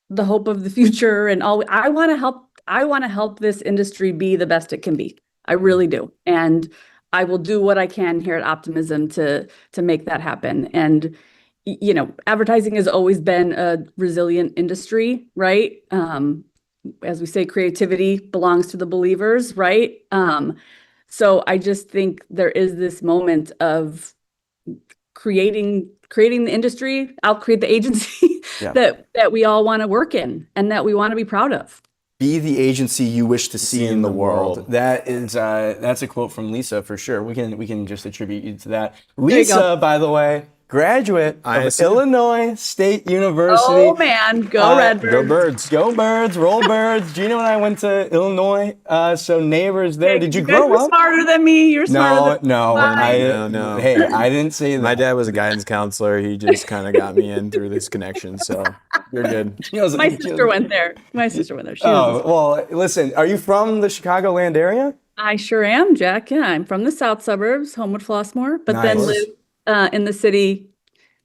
the hope of the future and all. I want to help this industry be the best it can be. I really do. And I will do what I can here at Optimism to make that happen. And advertising has always been a resilient industry, right? As we say, creativity belongs to the believers, right? So I just think there is this moment of creating the industry. I'll create the agency Yeah. that we all want to work in and that we want to be proud of. Be the agency you wish to see in the world. That's a quote from Lisa for sure. We can just attribute you to that. Lisa, by the way, graduate of Illinois State University. Oh man, go Redbirds. Go Birds. Go Birds, roll Birds. Gino and I went to Illinois, so neighbors there. Hey, Did you guys grow were up? smarter than me. You're smarter than No. No. Hey, I didn't say that. My dad was a guidance counselor. He just kind of got me in through this connection, so you're good. My sister went there. She Oh, well, listen, are you from the Chicagoland area? I sure am, Jack. Yeah, I'm from the south suburbs, Homewood Flossmoor, but then Nice. lived in the city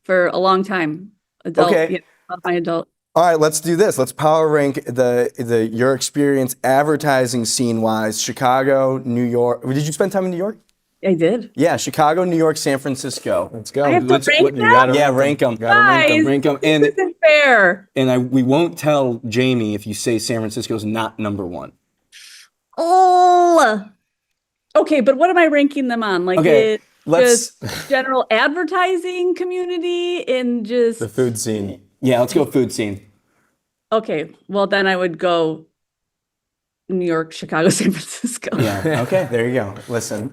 for a long time. Okay. My adult. All right, let's do this. Let's power rank your experience advertising scene wise. Chicago, New York. Did you spend time in New York? I did. Yeah, Chicago, New York, San Francisco. Let's go. I have to rank them? Yeah, rank them. Guys, Rank them. this isn't fair. And we won't tell Jamie if you say San Francisco is not number one. Oh, okay. But what am I ranking them on? Like, Okay, let's- just general advertising community in just The food scene. Yeah, let's go food scene. Okay. Well, then I would go New York, Chicago, San Francisco. Yeah. Okay. There you go. Listen,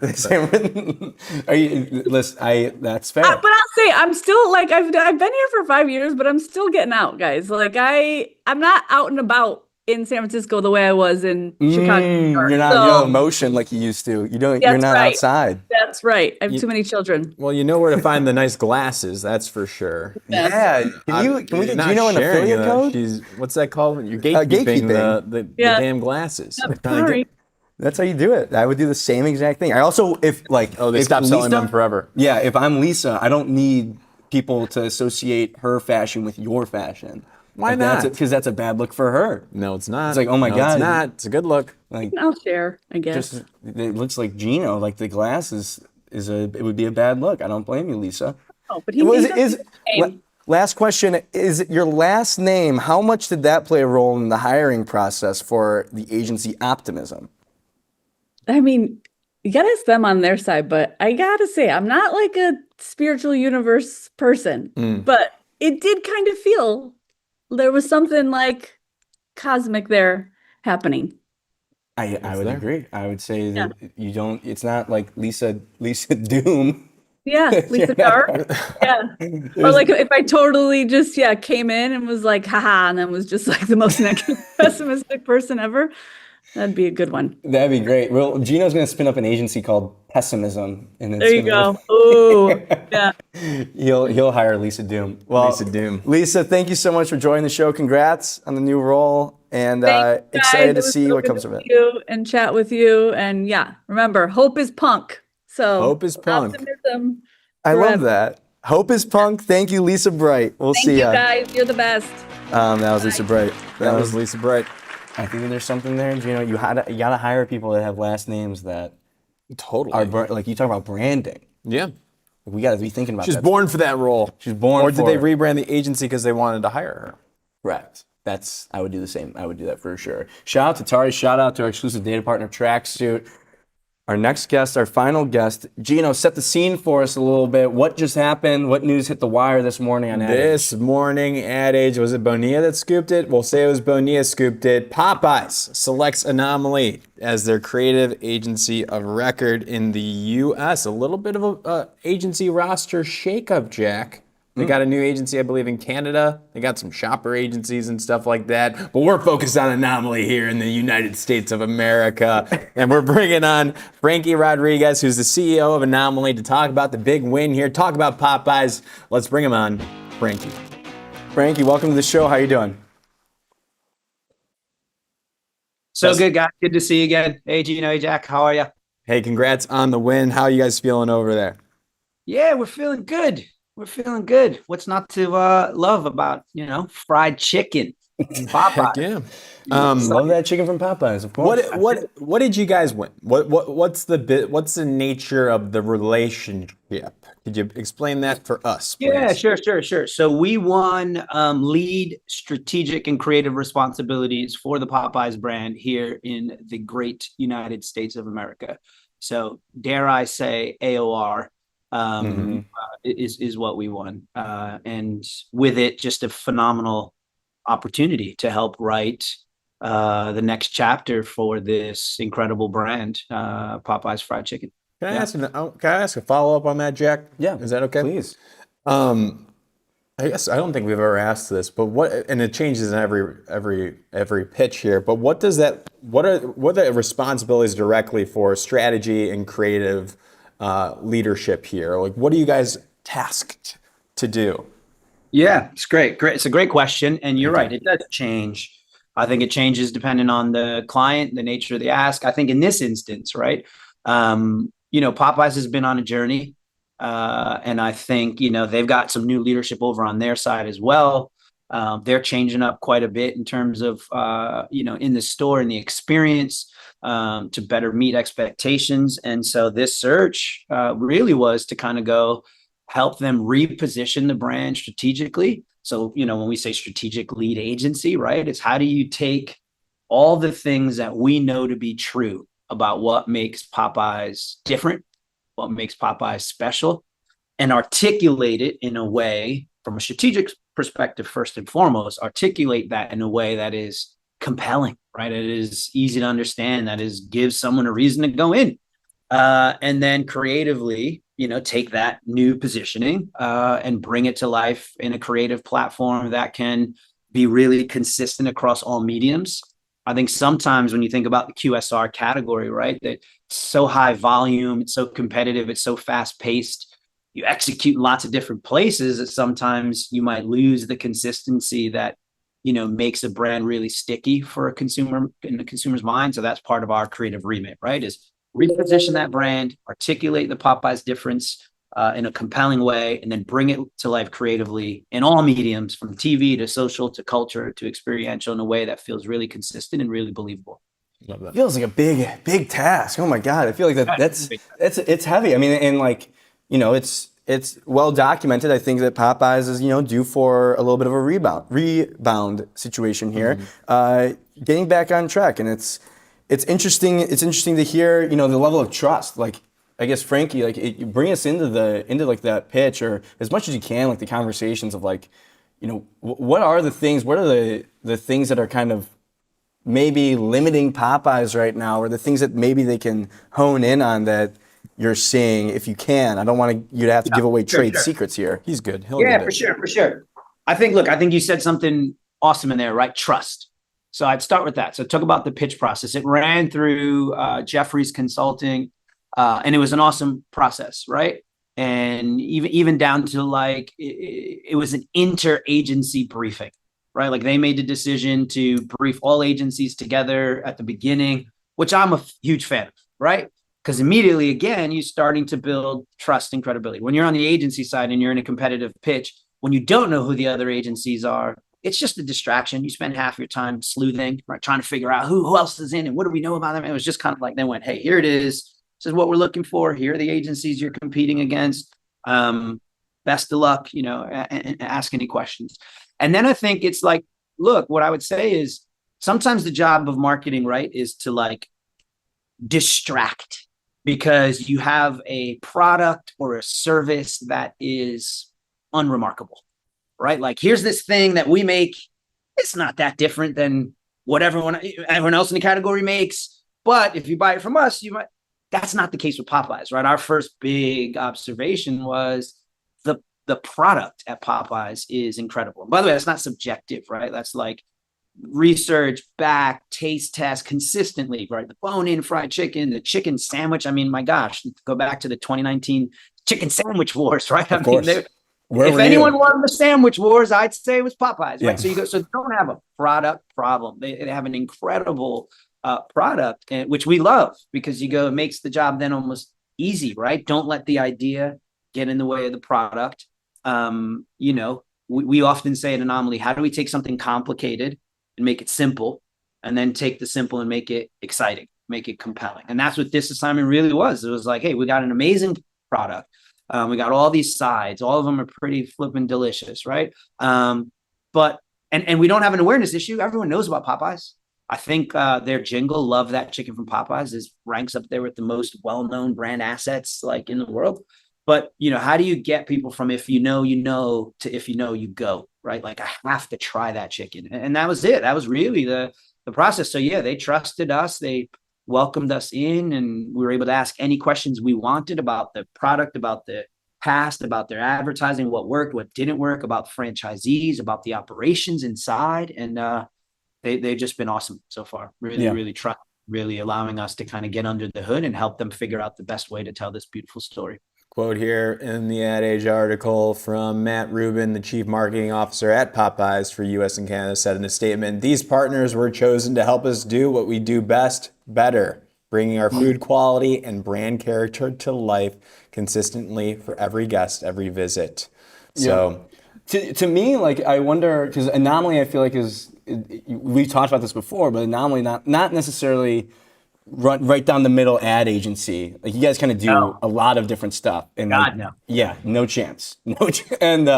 are you? Listen, that's fair. But I'll say I'm still like I've been here for 5 years, but I'm still getting out, guys. Like I'm not out and about in San Francisco the way I was in Chicago. New York. You're not So, you don't emotion like you used to. You don't. You're That's not right. outside. That's right. I have too many children. Well, you know where to find the nice glasses, that's for sure. Yeah. Can we get Not Gino an sharing affiliate that. code? What's that called? You're gatekeeping the Yeah. damn glasses. Sorry. That's how you do it. I would do the same exact thing. I also, They if stopped selling Lisa- them forever. Yeah, if I'm Lisa, I don't need people to associate her fashion with your fashion. Why not? Because that's a bad look for her. No, it's not. It's like, oh my No, God. it's not. It's a good look. Like, I'll share, I guess. just it looks like Gino. Like the glasses it would be a bad look. I don't blame you, Lisa. Oh, but he Was- does is- the same. Last question: is your last name? How much did that play a role in the hiring process for the agency Optimism? I mean, you gotta ask them on their side, but I gotta say, I'm not like a spiritual universe person, but it did kind of feel there was something like cosmic there happening. I would agree. I would say that you don't. It's not like Lisa Doom. Yeah, Lisa Dark. Yeah. Or like if I totally just came in and was like, haha, and then was just like the most negative, pessimistic person ever. That'd be a good one. That'd be great. Well, Gino's going to spin up an agency called Pessimism, and it's There you gonna go. Oh, yeah. he'll hire Lisa Doom. Well, Lisa Doom. Lisa, thank you so much for joining the show. Congrats on the new role, and Thanks, guys. excited It to was see so what good comes to of it. see you and chat with you. And yeah, remember, hope is punk. So Hope is punk. Optimism. I love forever. that. Hope is punk. Thank you, Lisa Bright. We'll Thank see you ya. guys. You're the best. That was Lisa Bright. That was Lisa Bright. I think that there's something there. Gino, you gotta hire people that have last names that Totally. are like you talk about branding. Yeah. We got to be thinking about She's that. born for that role. She's born Or did for they it. rebrand the agency because they wanted to hire her? Correct. I would do the same. I would do that for sure. Shout out to Tatari. Shout out to our exclusive data partner, Tracksuit. Our next guest, our final guest, Gino, set the scene for us a little bit. What just happened? What news hit the wire this morning on Ad Age? This morning, Ad Age, was it Bonilla that scooped it? We'll say it was Bonilla scooped it. Popeyes selects Anomaly as their creative agency of record in the U.S. A little bit of a agency roster shakeup, Jack. They got a new agency, I believe, in Canada. They got some shopper agencies and stuff like that. But we're focused on Anomaly here in the United States of America. And we're bringing on Franke Rodriguez, who's the CEO of Anomaly, to talk about the big win here, talk about Popeyes. Let's bring him on, Franke. Frankie, welcome to the show. How you doing? So good, guys. Good to see you again. Hey, Gino, hey, Jack. How are you? Hey, congrats on the win. How are you guys feeling over there? Yeah, we're feeling good. We're feeling good. What's not to love about, fried chicken and Popeye? Heck yeah. Love that chicken from Popeyes, of course. What did you guys win? What's the nature of the relationship? Could you explain that for us, please? Yeah, sure. So we won lead strategic and creative responsibilities for the Popeyes brand here in the great United States of America. So dare I say AOR is what we won. And with it, just a phenomenal opportunity to help write the next chapter for this incredible brand, Popeyes Fried Chicken. Can I ask a follow up on that, Jack? Yeah. Is that okay? Please. I guess I don't think we've ever asked this, but and it changes in every pitch here. But what are the responsibilities directly for strategy and creative leadership here? Like, what are you guys tasked to do? Yeah, it's great. It's a great question, and you're right. It does change. I think it changes depending on the client, the nature of the ask. I think in this instance, right, Popeyes has been on a journey, and I think they've got some new leadership over on their side as well. They're changing up quite a bit in terms of in the store and the experience to better meet expectations. And so this search really was to kind of go help them reposition the brand strategically. So, when we say strategic lead agency, right, it's how do you take all the things that we know to be true about what makes Popeyes different, what makes Popeyes special, and articulate it in a way from a strategic perspective, first and foremost, articulate that in a way that is compelling, right? It is easy to understand, that is gives someone a reason to go in. And then creatively, take that new positioning and bring it to life in a creative platform that can be really consistent across all mediums. I think sometimes when you think about the QSR category, right, that it's so high volume, it's so competitive, it's so fast paced, you execute in lots of different places that sometimes you might lose the consistency that, makes a brand really sticky for a consumer in the consumer's mind. So that's part of our creative remit, right, is reposition that brand, articulate the Popeyes difference in a compelling way, and then bring it to life creatively in all mediums, from TV to social to culture to experiential, in a way that feels really consistent and really believable. Love that. Feels like a big task. Oh my God, I feel like it's heavy. I mean, and it's well documented. I think that Popeyes is due for a little bit of a rebound situation here, getting back on track, and it's interesting. It's interesting to hear, the level of trust. Like, I guess Franke, you bring us into that pitch, or as much as you can, like the conversations of what are the things? What are the things that are kind of maybe limiting Popeyes right now, or the things that maybe they can hone in on that you're seeing, if you can? I don't want you to have to give away trade secrets here. He's good. For sure. I think you said something awesome in there, right? Trust. So I'd start with that. So talk about the pitch process. It ran through Jeffries Consulting, and it was an awesome process, right? And even down to like it was an interagency briefing, right? Like they made the decision to brief all agencies together at the beginning, which I'm a huge fan of, right? Because immediately, again, you're starting to build trust and credibility. When you're on the agency side and you're in a competitive pitch, when you don't know who the other agencies are, it's just a distraction. You spend half your time sleuthing, right? Trying to figure out who else is in and what do we know about them. It was just kind of like they went, hey, here it is. This is what we're looking for. Here are the agencies you're competing against. Best of luck, and ask any questions. And then I think it's like, look, what I would say is sometimes the job of marketing, right, is to like distract because you have a product or a service that is unremarkable, right? Like here's this thing that we make. It's not that different than what everyone else in the category makes. But if you buy it from us, you might. That's not the case with Popeyes, right? Our first big observation was the product at Popeyes is incredible. And by the way, that's not subjective, right? That's like research back, taste test consistently, right? The bone-in fried chicken, the chicken sandwich. I mean, my gosh, go back to the 2019 chicken sandwich wars, right? Of course. If anyone won the sandwich wars, I'd say it was Popeyes, right? Yeah. So they don't have a product problem. They have an incredible product, which we love because it makes the job then almost easy, right? Don't let the idea get in the way of the product. We often say at Anomaly, how do we take something complicated and make it simple, and then take the simple and make it exciting, make it compelling? And that's what this assignment really was. It was like, hey, we got an amazing product. We got all these sides. All of them are pretty flippin' delicious, right? But we don't have an awareness issue. Everyone knows about Popeyes. I think their jingle, "Love That Chicken from Popeyes," ranks up there with the most well-known brand assets like in the world. But how do you get people from if you know to if you go, right? Like I have to try that chicken, and that was it. That was really the process. So yeah, they trusted us. They welcomed us in, and we were able to ask any questions we wanted about the product, about the past, about their advertising, what worked, what didn't work, about franchisees, about the operations inside, and they've just been awesome so far. Really trust, really allowing us to kind of get under the hood and help them figure out the best way to tell this beautiful story. Quote here in the Ad Age article from Matt Rubin, the Chief Marketing Officer at Popeyes for US and Canada, said in a statement, "These partners were chosen to help us do what we do best, better, bringing our food quality and brand character to life consistently for every guest, every visit." So to me, like, I wonder, because Anomaly, I feel like we've talked about this before, but Anomaly not necessarily right down the middle ad agency. Like you guys kind of do a lot of different stuff. And God, no. Yeah, no chance. And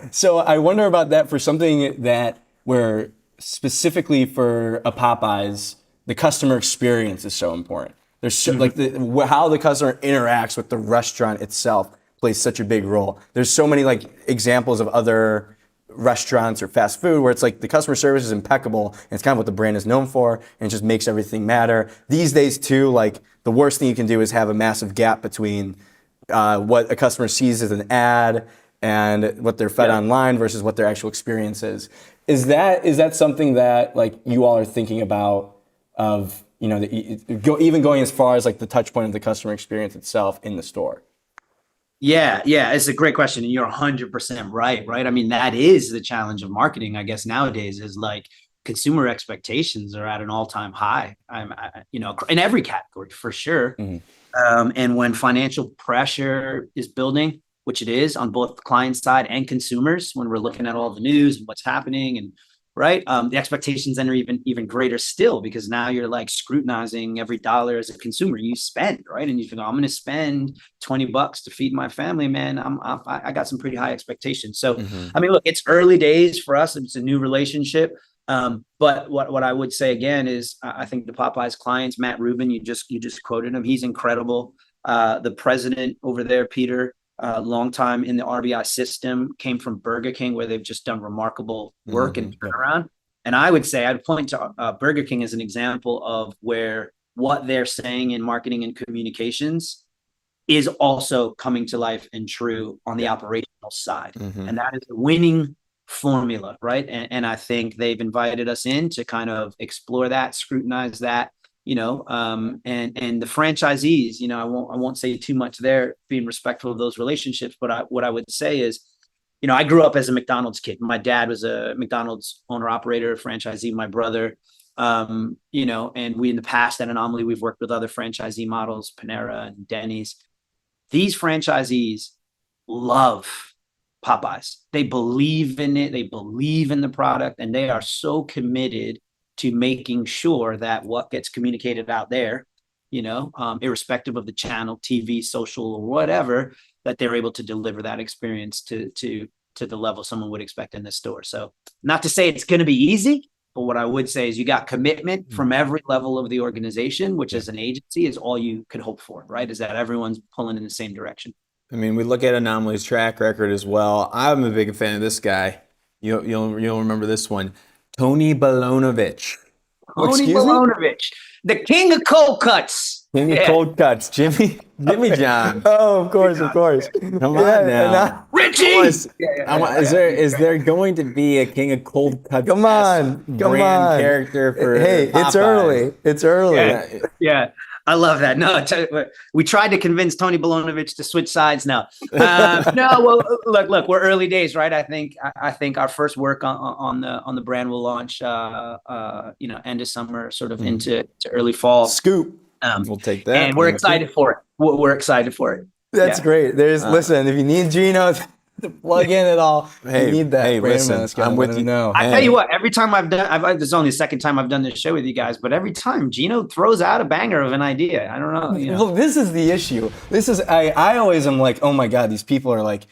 so I wonder about that for something that where specifically for a Popeyes, the customer experience is so important. There's so, like how the customer interacts with the restaurant itself plays such a big role. There's so many like examples of other restaurants or fast food where it's like the customer service is impeccable and it's kind of what the brand is known for and it just makes everything matter. These days too, like the worst thing you can do is have a massive gap between what a customer sees as an ad and what they're fed online versus what their actual experience is. Is that something that like you all are thinking about of, even going as far as like the touch point of the customer experience itself in the store? Yeah, it's a great question, and you're 100% right. I mean, that is the challenge of marketing, I guess, nowadays is like consumer expectations are at an all-time high. In every category for sure. Mm-hmm. And when financial pressure is building, which it is on both the client side and consumers, when we're looking at all the news and what's happening and the expectations then are even greater still, because now you're like scrutinizing every dollar as a consumer you spend, right? And you think, I'm going to spend $20 to feed my family, man. I got some pretty high expectations. So, I mean, look, it's early days for us. It's a new relationship. But what I would say again is I think the Popeyes clients, Matt Rubin, you just quoted him. He's incredible. The president over there, Peter, long time in the RBI system, came from Burger King, where they've just done remarkable work and turnaround. And I would say I'd point to Burger King as an example of where what they're saying in marketing and communications is also coming to life and true on the operational side. And that is a winning formula, right? And I think they've invited us in to kind of explore that, scrutinize that, and the franchisees, I won't say too much there, being respectful of those relationships. But what I would say is, I grew up as a McDonald's kid. My dad was a McDonald's owner operator, franchisee. My brother, and we in the past at Anomaly, we've worked with other franchisee models, Panera and Denny's. These franchisees love Popeyes. They believe in it. They believe in the product, and they are so committed to making sure that what gets communicated out there, irrespective of the channel, TV, social, or whatever, that they're able to deliver that experience to the level someone would expect in this store. So not to say it's going to be easy, but what I would say is you got commitment from every level of the organization, which as an agency is all you could hope for, right? Is that everyone's pulling in the same direction. I mean, we look at Anomaly's track record as well. I'm a big fan of this guy. You'll remember this one, Tony Balonovich. Tony Balonovich, the king of cold cuts. King of cold cuts, Jimmy John. Oh, of course. Come on now. Richie! Is there going to be a king of cold cuts? Come on. Character for Hey, Popeyes? It's early. Yeah. I love that. No, we tried to convince Tony Balonovich to switch sides now. No, well, look, we're early days, right? I think our first work on the brand will launch, end of summer, sort of into early fall. Scoop. We'll take that. And we're excited for it. We're excited for it. That's great. Listen, if you need Gino to plug in at all, you need that. Hey, listen, I'm with you. I tell you what, every time this is only the second time I've done this show with you guys, but every time Gino throws out a banger of an idea. I don't know. Well, this is the issue. I always am like, oh my God, these people are like,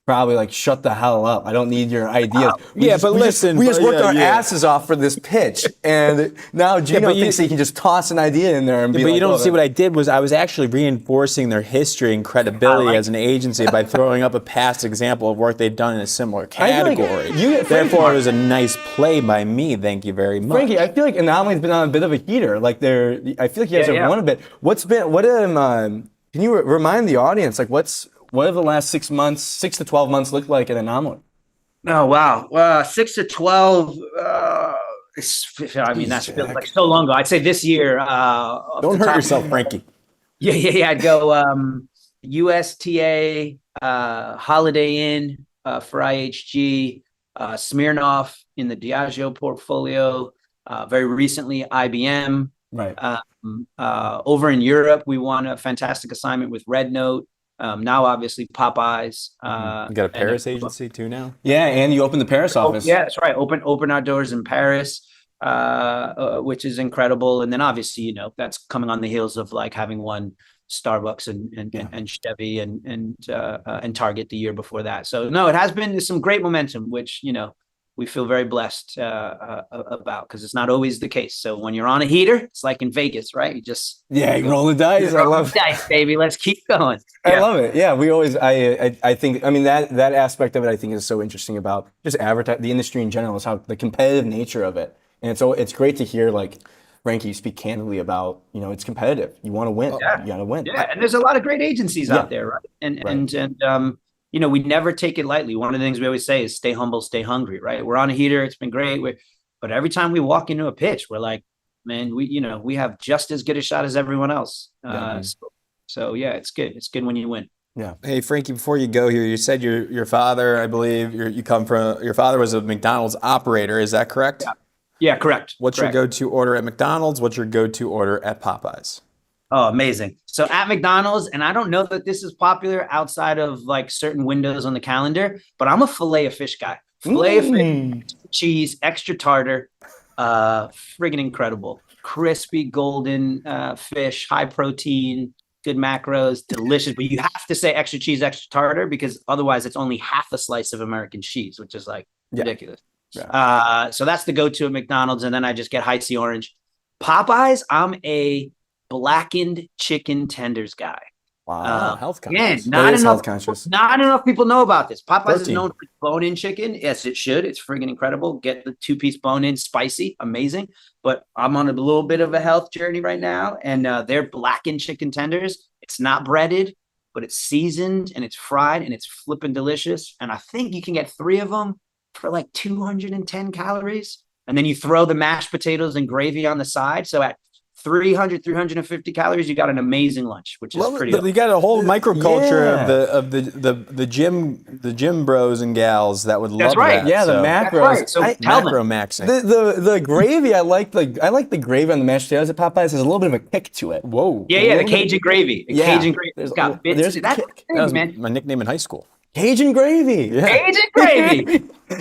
probably like, shut the hell up. I don't need your ideas. We just worked our asses off for this pitch. And now Gino thinks he can just toss an idea in there and be but like, you don't see what I did was I was actually reinforcing their history and credibility as an agency by throwing up a past example of work they've done in a similar category. Therefore, it was a nice play by me. Thank you very much. Frankie, I feel like Anomaly's been on a bit of a heater. Like I feel like you guys have won a bit. Can you remind the audience, like what have the last 6 to 12 months looked like at Anomaly? Oh, wow. 6 to 12. That feels like so long ago. I'd say this year. Don't hurt yourself, Frankie. Yeah. I'd go USTA, Holiday Inn for IHG, Smirnoff in the Diageo portfolio. Very recently, IBM. Right. Over in Europe, we won a fantastic assignment with Red Note. Now, obviously, Popeyes. You got a Paris agency too now? Yeah, and you opened the Paris office. Yeah, that's right. Open our doors in Paris, which is incredible. And then obviously, that's coming on the heels of like having won Starbucks and Chevy and Target the year before that. So no, it has been some great momentum, which we feel very blessed about, because it's not always the case. So when you're on a heater, it's like in Vegas, right? You roll the dice. I love dice, baby. Let's keep going. I love it. Yeah, we always. I think. I mean that aspect of it, I think, is so interesting about just the industry in general, is how the competitive nature of it, and it's great to hear like Frankie, you speak candidly about it's competitive. You want to win. Yeah. You got to win. Yeah, and there's a lot of great agencies out there, right? And we never take it lightly. One of the things we always say is stay humble, stay hungry, right? We're on a heater. It's been great. But every time we walk into a pitch, we're like, man, we have just as good a shot as everyone else. So it's good. It's good when you win. Yeah. Hey, Frankie, before you go here, you said your father, I believe, your father was a McDonald's operator. Is that correct? Yeah, correct. What's your go-to order at McDonald's? What's your go-to order at Popeyes? Oh, amazing. So at McDonald's, and I don't know that this is popular outside of like certain windows on the calendar, but I'm a filet of fish guy. Filet of fish, cheese, extra tartar, friggin' incredible. Crispy, golden fish, high protein, good macros, delicious. But you have to say extra cheese, extra tartar, because otherwise it's only half a slice of American cheese, which is like ridiculous. Yeah. So that's the go-to at McDonald's. And then I just get high C orange. Popeyes, I'm a blackened chicken tenders guy. Wow, health conscious. Not enough people know about this. Popeyes is known for bone-in chicken. Yes, it should. It's friggin' incredible. Get the 2-piece bone-in, spicy, amazing. But I'm on a little bit of a health journey right now, and they're blackened chicken tenders. It's not breaded, but it's seasoned and it's fried and it's flippin' delicious. And I think you can get 3 of them for like 210 calories. And then you throw the mashed potatoes and gravy on the side. So at 300, 350 calories, you got an amazing lunch, which is pretty. You got a whole microculture Yeah. of the gym bros and gals that would love That's right. that. Yeah, the so. macros. That's right. So tell them. Macro maxing. The gravy, I like the gravy on the mashed potatoes at Popeyes. There's a little bit of a kick to it. Whoa. Yeah, the Cajun gravy. The Yeah. Cajun gravy. It's got bits. There's a That's kick. the That was thing, man. my nickname in high school. Cajun gravy. Yeah. Cajun gravy.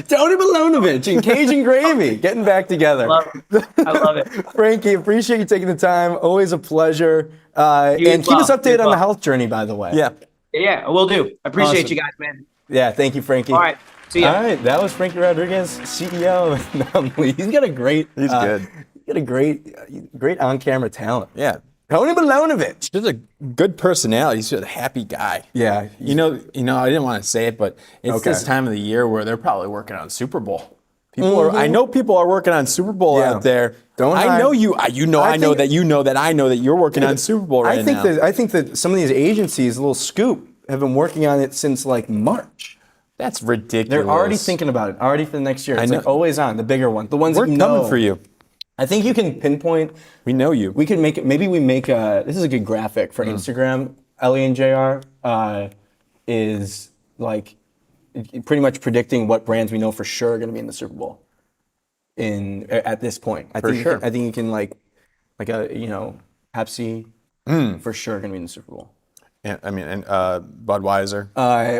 Tony Milonovich and Cajun gravy getting back together. I love it. Frankie, appreciate you taking the time. Always a pleasure. And keep us updated on the health journey, by the way. Yeah. Yeah, we'll do. I appreciate Awesome. you guys, man. Yeah, thank you, Frankie. All right. See ya. All right, that was Frankie Rodriguez, CEO of Anomaly. He's got a great. He's good. He's got a great on-camera talent. Yeah. Tony Milonovich. Just a good personality. He's just a happy guy. Yeah. You know, I didn't want to say it, but it's Okay. this time of the year where they're probably working on Super Bowl. I know people are working on Super Bowl Yeah. out there. Don't I hide. know you. I know that you're working on Super Bowl right now. I think that some of these agencies, a little scoop, have been working on it since like March. That's ridiculous. They're already thinking about it, already for the next year. It's know. like always on, the bigger one, the ones We're that you know. coming for you. I think you can pinpoint. We know you. We can make it. Maybe we make a. This is a good graphic for Instagram. Ellie and Jr. Is like pretty much predicting what brands we know for sure are going to be in the Super Bowl. At this point, I think sure. I think you can like a Pepsi for sure going to be in the Super Bowl. Yeah, I mean, and Budweiser.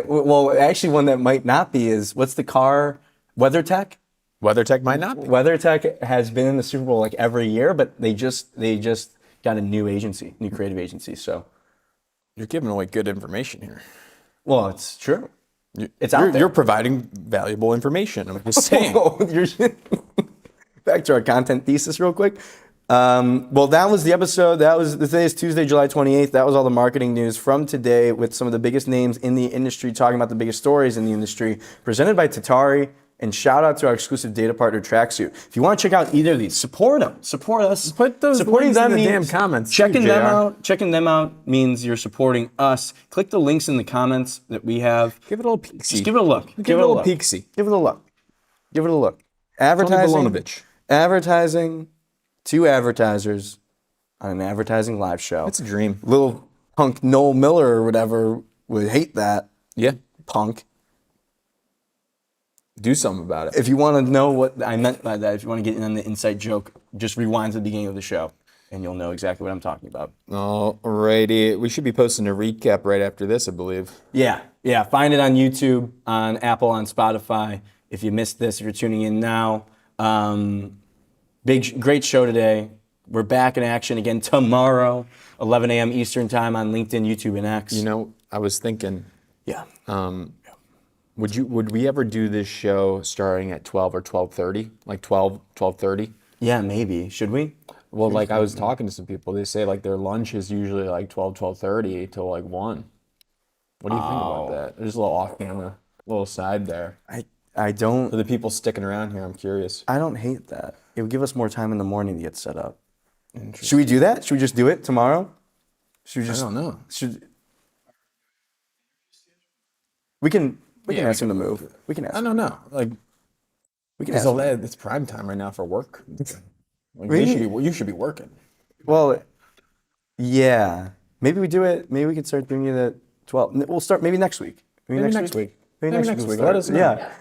Well, actually, one that might not be is what's the car? WeatherTech. WeatherTech might not be. WeatherTech has been in the Super Bowl like every year, but they just got a new creative agency. So, You're giving away good information here. well, it's true. It's out there. You're providing valuable information. I'm just saying. Back to our content thesis real quick. Well, that was the episode. Today is Tuesday, July 28th. That was all the marketing news from today with some of the biggest names in the industry talking about the biggest stories in the industry, presented by Tatari. And shout out to our exclusive data partner, Tracksuit. If you want to check out either of these, support them. Support us. Put those Supporting links in them the means damn comments too, Checking them JR. out. Checking them out means you're supporting us. Click the links in the comments that we have. Give it a little peeksy. Just give it a look. Give it a little peeksy. Give it a look. Give it a look. Advertising to advertisers on an advertising live show. It's a dream. Little punk Noel Miller or whatever would hate that. Yeah. Punk. Do something about it. If you want to know what I meant by that, if you want to get in on the inside joke, just rewind to the beginning of the show and you'll know exactly what I'm talking about. Alrighty. We should be posting a recap right after this, I believe. Yeah. Find it on YouTube, on Apple, on Spotify. If you missed this, if you're tuning in now, great show today. We're back in action again tomorrow, 11 a.m. Eastern time on LinkedIn, YouTube, and X. You know, I was thinking, Yeah. would we ever do this show starting at 12 or 12:30? Like 12:30? Yeah, maybe. Should we? Well, like I was talking to some people, they say like their lunch is usually like 12:30 till like 1. What do you think about that? There's a little off camera, little side there. I don't. For the people sticking around here, I'm curious. I don't hate that. It would give us more time in the morning to get set up. Should we do that? Should we just do it tomorrow? Should we just? I don't know. We can ask him to move. We can ask. I don't know. Like We can ask. Him. it's prime time right now for work. Like, Really? you should be working. Well, yeah. Maybe we do it. Maybe we can start doing it at 12. We'll start maybe next week. Maybe next week. Maybe next week. Let us know. Yeah.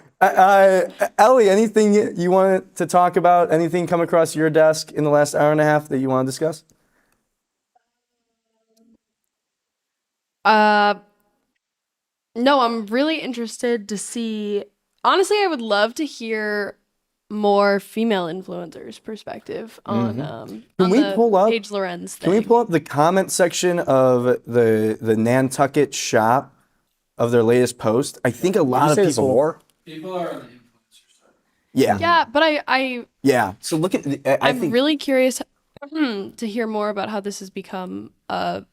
Ellie, anything you wanted to talk about? Anything come across your desk in the last hour and a half that you want to discuss? No, I'm really interested to see. Honestly, I would love to hear more female influencers' perspective on Can we the pull up? Paige Lorenz thing. Can we pull up the comment section of the Nantucket shop of their latest post? I think a lot of Say it's a people. war? People are on the influencer side. Yeah. Yeah, but I Yeah. So look at. I I'm think. really curious to hear more about how this has become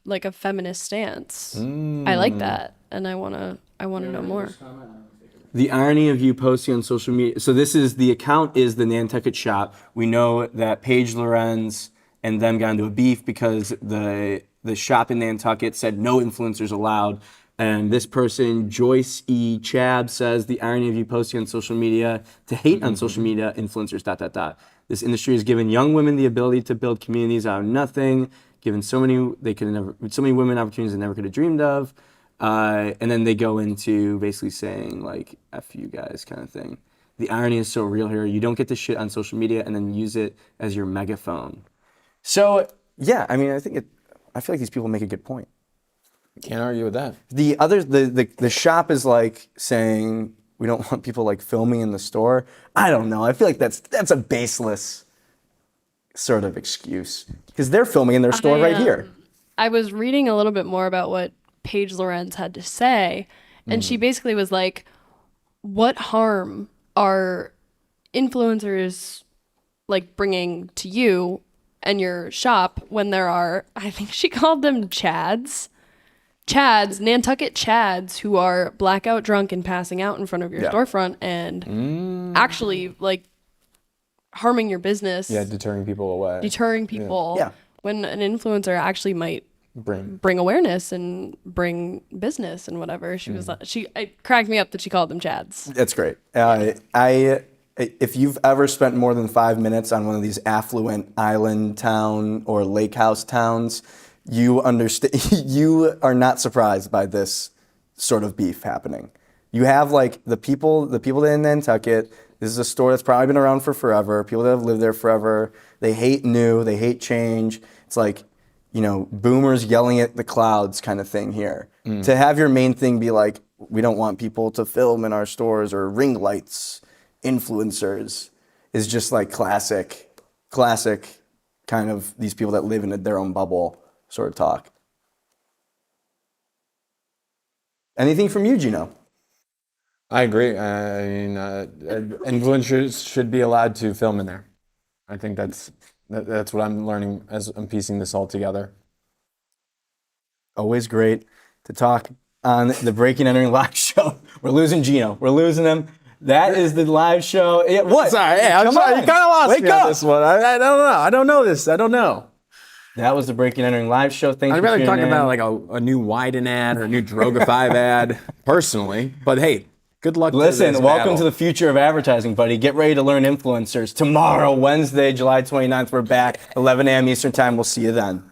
like a feminist stance. I like that, and I wanna know more. The irony of you posting on social media. So the account is the Nantucket shop. We know that Paige Lorenz and them got into a beef because the shop in Nantucket said no influencers allowed. And this person, Joyce E. Chab, says the irony of you posting on social media to hate on social media influencers, ... This industry has given young women the ability to build communities out of nothing, given so many women opportunities they never could have dreamed of. And then they go into basically saying like, F you guys kind of thing. The irony is so real here. You don't get to shit on social media and then use it as your megaphone. So yeah, I mean, I feel like these people make a good point. Can't argue with that. The shop is like saying we don't want people like filming in the store. I don't know. I feel like that's a baseless sort of excuse because they're filming in their store right here. I was reading a little bit more about what Paige Lorenz had to say, and she basically was like, what harm are influencers like bringing to you and your shop when there are, I think she called them Nantucket Chads who are blackout drunk and passing out in front of your storefront and actually like harming your business. Yeah, deterring people away. Yeah. When an influencer actually might bring awareness and bring business and whatever. She was it cracked me up that she called them Chads. That's great. If you've ever spent more than 5 minutes on one of these affluent island town or lake house towns, you understand. You are not surprised by this sort of beef happening. You have like the people in Nantucket. This is a store that's probably been around for forever. People that have lived there forever. They hate new. They hate change. It's like, boomers yelling at the clouds kind of thing here. To have your main thing be like, we don't want people to film in our stores or ring lights, influencers, is just like classic kind of these people that live in their own bubble sort of talk. Anything from you, Gino? I agree. I mean, influencers should be allowed to film in there. I think that's what I'm learning as I'm piecing this all together. Always great to talk on the Breaking Entering live show. We're losing Gino. We're losing him. That is the live show. Yeah, what? Sorry, I'm sorry. You kind of lost me on this one. I don't know. I don't know this. I don't know. That was the Breaking Entering live show. Thank you. I'd rather talk about like a new Wyden ad or a new Droga 5 ad personally. But hey, good luck. Listen, welcome to the future of advertising, buddy. Get ready to learn influencers. Tomorrow, Wednesday, July 29th, we're back, 11 a.m. Eastern time. We'll see you then.